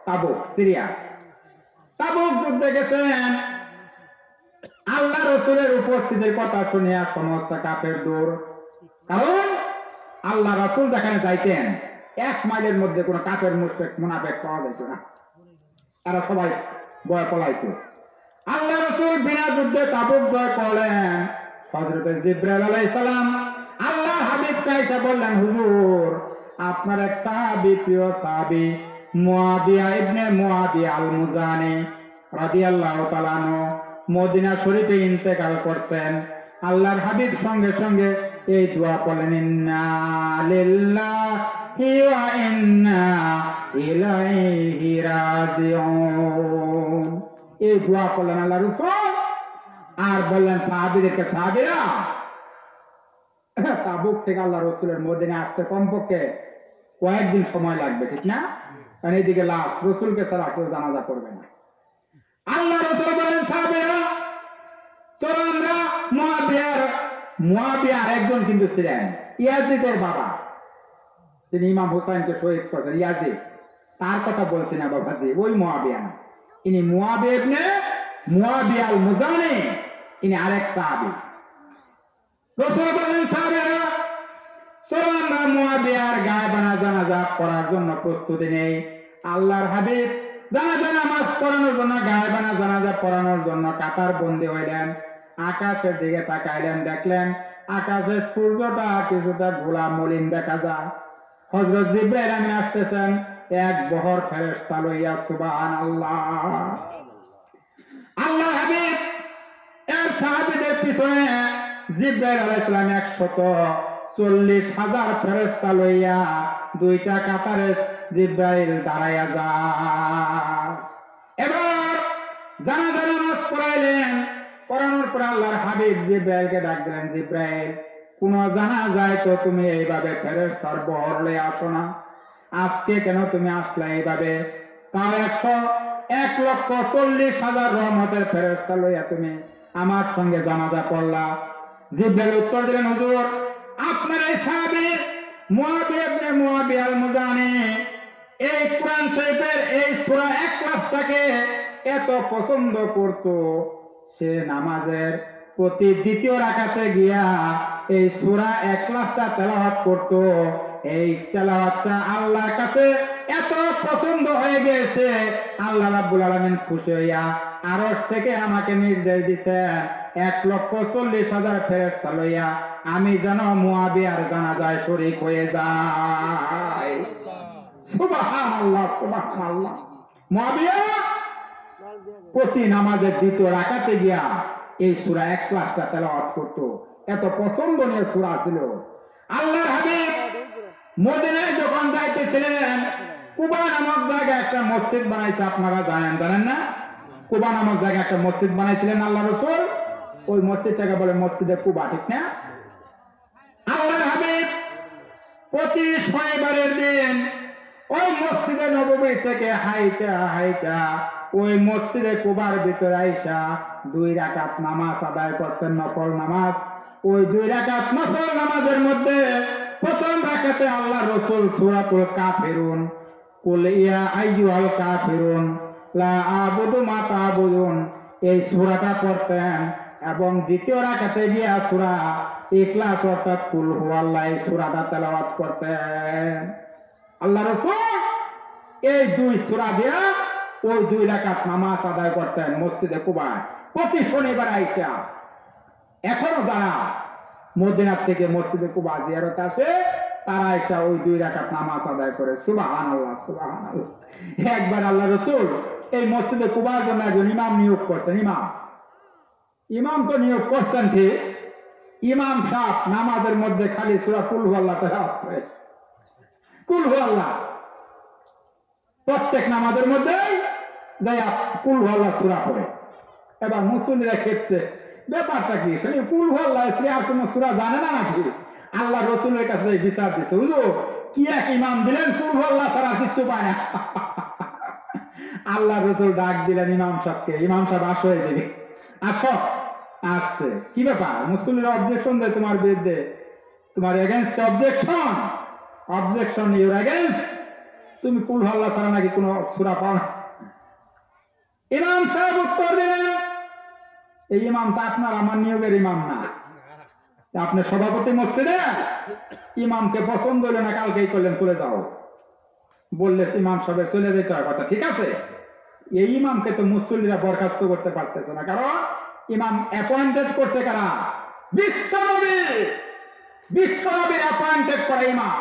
তাবুক সিরিয়া। তাবুক যুদ্ধে গেছেন। আল্লাহ রাসূলের উপস্থিতির কথা শুনিয়া সমস্ত কাফের দূর। কারণ আল্লাহ রাসূল যেখানে যাইতেন 1 মাইলের মধ্যে কোনো কাফের মুশরিক মুনাফিক পাওয়া যেত না, তারা সবাই ভয় পলাইতো। আল্লাহ রাসূল বিনা যুদ্ধে তাবুক জয় করলেন। হযরত জিবরাইল আলাইহিস সালাম আল্লাহর হাবিবকে এসে বললেন, হুজুর আপনার এক সাহাবী, প্রিয় সাহাবী মুয়াবিয়া ইবনে মুয়াবিয়া আল মুজানি রাদিয়াল্লাহু তাআলা আনহু মদিনা শরীফে ইন্তেকাল করছেন, আল্লাহর হাবিব সঙ্গে সঙ্গে এই দোয়া বলেন, ইন্না লিল্লাহি ওয়া ইন্না ইলাইহি রাজিউন। এই দোয়া করলেন আল্লাহ রাসূল, আর বললেন সাহাবীদেরকে, সাহাবীরা তাবুক থেকে আল্লাহ রাসূলের মদিনা আসতে কমপক্ষে কয়েকদিন সময় লাগবে, ঠিক না? কারণ এইদিকে লাশ, রাসূলকে ছাড়া কেউ জানাজা করবে না। আল্লাহ রাসূল বলেন, সাহাবীরা চলো আমরা মুয়াবিয়ার একজন কিন্তু ছিলেন ইয়াজিদের বাবা, তিনি ইমাম হুসাইনকে শহীদ করেছেন, ইয়াজিদ, তার কথা বলছি না বাবাজি, ওই মুয়াবিয়া না, ইনি মুয়াবিয়া ইবনে মুয়াবিয়া আল মুজানি, ইনি আরেক সাহাবী। রাসূল বলেন, সাহাবীরা চলো আমরা মুয়াবিয়ার গায়বানা জানাজা পড়ার জন্য প্রস্তুতি নেই। আল্লাহর হাবিব জানাজা নামাজ পড়ানোর জন্য, গায়বানা জানাজা পড়ানোর জন্য কাতার বন্দী হইলেন। আকাশের দিকে তাকাইলেন, দেখলেন আকাশের সূর্যটা কিছুটা ঘোলা মলিন দেখা যায়। হযরত জিবরাইল আমিন আসতেছেন এক বহর ফেরেশতা লইয়া, সুবহানাল্লাহ। আল্লাহ হাবিব এর সাহাবীদের পিছনে জিবরাইল আলাইহিস সালাম 140,000 ফেরেশতা লইয়া দুইটা কাতারে জিবরাইল দাঁড়াইয়া যায়। এবার জানাজা নামাজ পড়াইলেন, পড়ানোর পর আল্লাহর হাবিব জিবরাইলকে ডাক দিলেন, জিবরাইল কোন জানাজায় তো তুমি এইভাবে ফেরেশতার বহর লইয়া আসো না, আজকে কেন তুমি আসলে এইভাবে? তাও 1,40,000 রহমতের ফেরেশতা লইয়া তুমি আমার সঙ্গে জানাজা পড়লা। জিবরাইল উত্তর দিলেন, হুজুর আপনার এই সাহাবী মুয়াবিয়া ইবনে মুয়াবিয়া আল মুজানি এই কোরআন শরীফের এই সূরা ইখলাসটাকে এত পছন্দ করত, সে নামাজের প্রতি দ্বিতীয় রাকাতে গিয়া এই সূরা ইখলাসটা তেলাওয়াত করত। এই তেলাওয়াতটা আল্লাহর কাছে এত পছন্দ হয়ে গেছে, আল্লাহ রাব্বুল আলামিন খুশি হইয়া আরশ থেকে আমাকে নির্দেশ দিয়েছেন 1,40,000 ফেরেশতা লইয়া আমি যেন মুয়াবিয়ার জানাজায় শরীক হয়ে যাই। সুবহানাল্লাহ, সুবহানাল্লাহ। মুয়াবিয়া প্রতি নামাজের দ্বিতীয় রাকাতে গিয়া এই সূরা ইখলাসটা তেলাওয়াত করত, এত পছন্দনীয় সূরা ছিল। আল্লাহর হাবিব মদিনায় যখন যাইতেছিলেন, কুবা নামক জায়গায় একটা মসজিদ বানাইছে, আপনারা জানেন না? কুবা নামক জায়গায় একটা মসজিদ বানাইছিলেন আল্লাহ রাসূল, ওই মসজিদটাকে বলে মসজিদে কুবা, ঠিক না? আল্লাহর হাবিব প্রতি শনিবারের দিন ওই মসজিদে নববী থেকে হাইটা হাইটা ওই মসজিদে কুবার ভিতরে আইসা 2 রাকাত নামাজ আদায় করতেন, নফল নামাজ। ওই 2 রাকাত নফল নামাজের মধ্যে প্রথম রাকাতে আল্লাহ রাসূল সূরাতুল কাফিরুন, কুল ইয়া আইয়ুহাল কাফিরুন লা আ'বুদু মা তা'বুদুন, এই সূরাটা পড়তেন, এবং দ্বিতীয় রাকাতে গিয়া সূরা ইখলাস অর্থাৎ কুল হুয়াল্লাহ এই সূরাটা তেলাওয়াত করতেন। আল্লাহ রাসূল এই 2 সূরা দিয়া ওই 2 রাকাত নামাজ আদায় করতেন মসজিদে কুবায় প্রতি শনিবার আইসা। এখনো যারা মদিনা থেকে মসজিদে কুবা জিয়ারত আসে, তারা আইসা ওই 2 রাকাত নামাজ আদায় করে। সুবহানাল্লাহ, সুবহানাল্লাহ। একবার আল্লাহ রাসূল এই মসজিদে কুবার জন্য একজন ইমাম নিয়োগ করছেন। ইমাম তো নিয়োগ করছেন ঠিক, ইমাম সাহেব নামাজের মধ্যে খালি সূরা কুল হুয়াল্লাহ তেলাওয়াত করে, কুল হুয়াল্লাহ প্রত্যেক নামাজের মধ্যে যাইয়া কুল হুয়াল্লাহ সূরা পড়ে। এবার মুসল্লিরা খেপছে, ব্যাপারটা কি? শুনি কুল হুয়াল্লাহ আর কোন সূরা জানে না নাকি? আল্লাহ রাসূলের কাছে বিচার দিছে, হুজুর কি এক ইমাম দিলেন, কুল হুয়াল্লাহ ছাড়া কিচ্ছু পায় না। আল্লাহ রাসূল ডাক দিলেন ইমাম সাহেবকে, ইমাম সাহেব আসো এদিকে, আসো। আসছে, কি ব্যাপার? মুসল্লিরা অবজেকশন দেয় তোমার বিরুদ্ধে, তোমার এগেইনস্ট অবজেকশন ইউর এগেইনস্ট, তুমি কুল হুয়াল্লাহ ছাড়া নাকি কোন সূরা পাও না? ইমাম সাহেব উত্তর দিলেন, এই ইমামটা আপনার আমার নিয়োগের ইমাম না, আপনি সভাপতি মসজিদে, ইমামকে পছন্দ হলো না, কালকেই করলেন চলে যাও বললে ইমাম সাহেবের চলে যেতে হয় কথা, ঠিক আছে? এই ইমামকে তো মুসল্লিরা বরখাস্ত করতে পারতেছে না, কারণ ইমাম অ্যাপয়েন্টেড করছে কারা? বিশ্বনবীর অ্যাপয়েন্টেড করা ইমাম।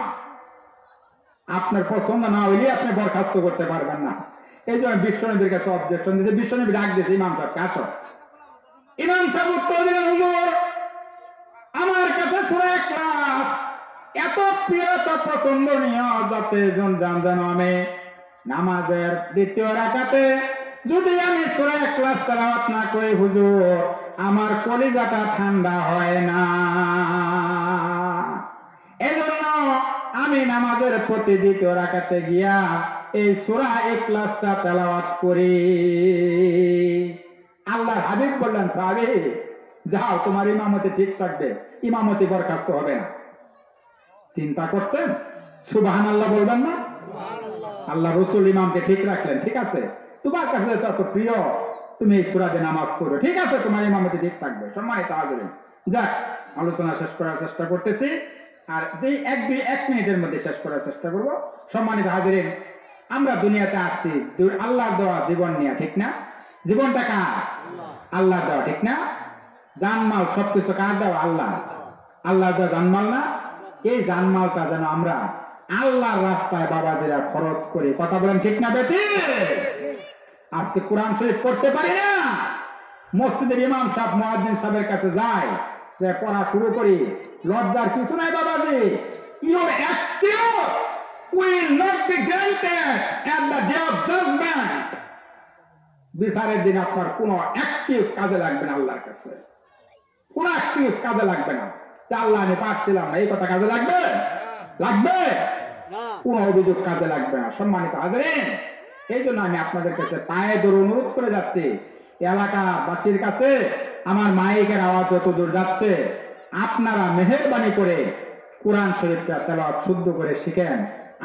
আপনার পছন্দ না হইলে আপনি বরখাস্ত করতে পারবেন না। এই জন্য বিশ্বনবীর কাছে অবজেকশন দিয়েছে, বিশ্বনবী ডাক দিয়েছে ইমাম সাহেবকে, আসো। ইমাম সাহেব উত্তর দিলেন, হুজুর আমার কাছে সূরা ইখলাস এত প্রিয়, এত পছন্দনীয়, যাতে যেন আমি নামাজের দ্বিতীয় রাকাতে যদি আমি সূরা ইখলাস তেলাওয়াত না করি হুজুর, আমার কলিজাটা ঠান্ডা হয় না। এজন্য আমি নামাজের প্রতি দ্বিতীয় রাকাতে গিয়া এই সূরা ইখলাসটা তেলাওয়াত করি। আল্লাহর হাবিব বললেন, সাহাবী যাও, তোমার ইমামতি ঠিক থাকবে, ইমামতি বরখাস্ত হবে না। চিন্তা করছেন? সুবহানাল্লাহ বলবেন না? আল্লাহ রাসূল ইমামকে ঠিক রাখলেন। ঠিক আছে, তোমার কাছে এত প্রিয়, তুমি এই সূরা দিয়ে নামাজ পড়ো, ঠিক আছে, তোমার ইমামতি ঠিক থাকবে। সম্মানিত হাজিরিন, যাক, আলোচনা শেষ করার চেষ্টা করতেছি, আর যে এক মিনিটের মধ্যে শেষ করার চেষ্টা করব। সম্মানিত হাজিরিন, আমরা দুনিয়াতে আসছি আল্লাহর দেওয়া জীবন নিয়ে, ঠিক না? জীবনটা কার? আল্লাহ দেওয়া, ঠিক না? জানমাল সবকিছু কার দেওয়া? আল্লাহ। আল্লাহ দেওয়া জানমাল না? এই জানমালটা যেন আমরা আল্লাহর রাস্তায় বাবাজিরা খরচ করি। কথা বলেন ঠিক না বেটি? আজকে কোরআন শরীফ পড়তে পারি না, মসজিদের ইমাম সাহেব মুয়াজ্জিন সাহেবের কাছে যায়, যে পড়া শুরু করি, লজ্জার কিছু নাই বাবাজি। Your excuse will not be granted at the day of judgment. বিচারের দিন আপনার কোনো এক্সকিউজ কাজে লাগবে না আল্লাহর কাছে, কোনো এক্সকিউজ কাজে লাগবে না। আল্লাহ আমি পারছিলাম না, এই কথা কাজে লাগবে? লাগবে? কোনো অভিযোগ কাজে লাগবে না। সম্মানিত হাজিরিন, এই জন্য আমি আপনাদের কাছে পায়ে ধরে অনুরোধ করে যাচ্ছি, এলাকাবাসীর কাছে আমার মাইকের আওয়াজ যত দূর যাচ্ছে, আপনারা মেহেরবানি করে কোরআন শরীফটা তেলাওয়াত শুদ্ধ করে শিখেন।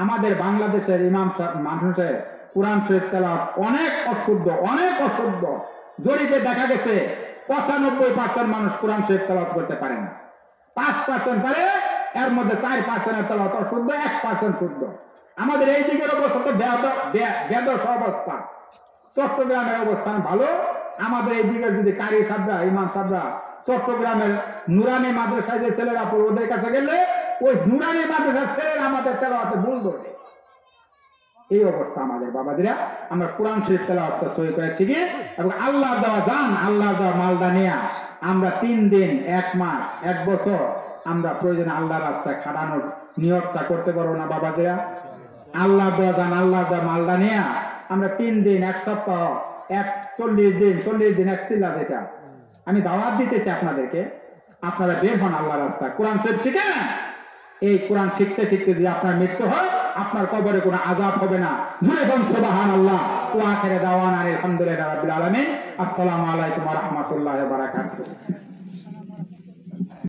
আমাদের বাংলাদেশের ইমাম মানুষের কোরআন শরীফ তেলাওয়াত অনেক অশুদ্ধ, অনেক অশুদ্ধ। জরিপে দেখা গেছে 95% মানুষ কোরআন শরীফ তেলাওয়াত করতে পারে না। 5% পারে, এর মধ্যে 4% তেলাওয়াত অশুদ্ধ, 1% শুদ্ধ। আমাদের এই দিকের অবস্থা তো বেদশ অবস্থা। চট্টগ্রামের অবস্থান ভালো। আমাদের এই দিকে যদি কারি সাহেবরা, ইমাম সাহেবরা চট্টগ্রামের নুরানি মাদ্রাসায় যে ছেলেরা পড়ে, ওদের কাছে গেলে ওই নুরানি মাদ্রাসার ছেলেরা আমাদের তেলাওয়াতে ভুল ধরে। এই অবস্থা আমাদের বাবাদিরা। আমরা কোরআন শরীফ তেলাওয়াতটা সহি করে শিখি এবং আল্লাহ দেওয়া জান, আল্লাহ দেওয়া মালদা নিয়ে আমরা 3 দিন, 1 মাস, 1 বছর আমরা প্রয়োজনে আল্লাহর রাস্তায় খাটানোর নিয়তটা করতে পারবো না বাবাদিরা? আল্লাহ দেওয়া জান, আল্লাহ দেওয়া মালদা নিয়ে আমরা 3 দিন, 1 সপ্তাহ, 40 দিন, 1 চিল্লা যেটা আমি দাওয়াত দিতেছি আপনাদেরকে, আপনারা বের হন আল্লাহর রাস্তায়, কোরআন শরীফ শিখেন। এই কোরআন শিখতে শিখতে যদি আপনার মৃত্যু হয়, আপনার কবরে কোনো আযাব হবে না। জুড়ে বলুন সুবহানাল্লাহ। ওয়া আখিরু দাওয়ানা আলহামদুলিল্লাহি রাব্বিল আলামিন। আসসালামু আলাইকুম ওয়া রাহমাতুল্লাহি ওয়া বারাকাতুহু।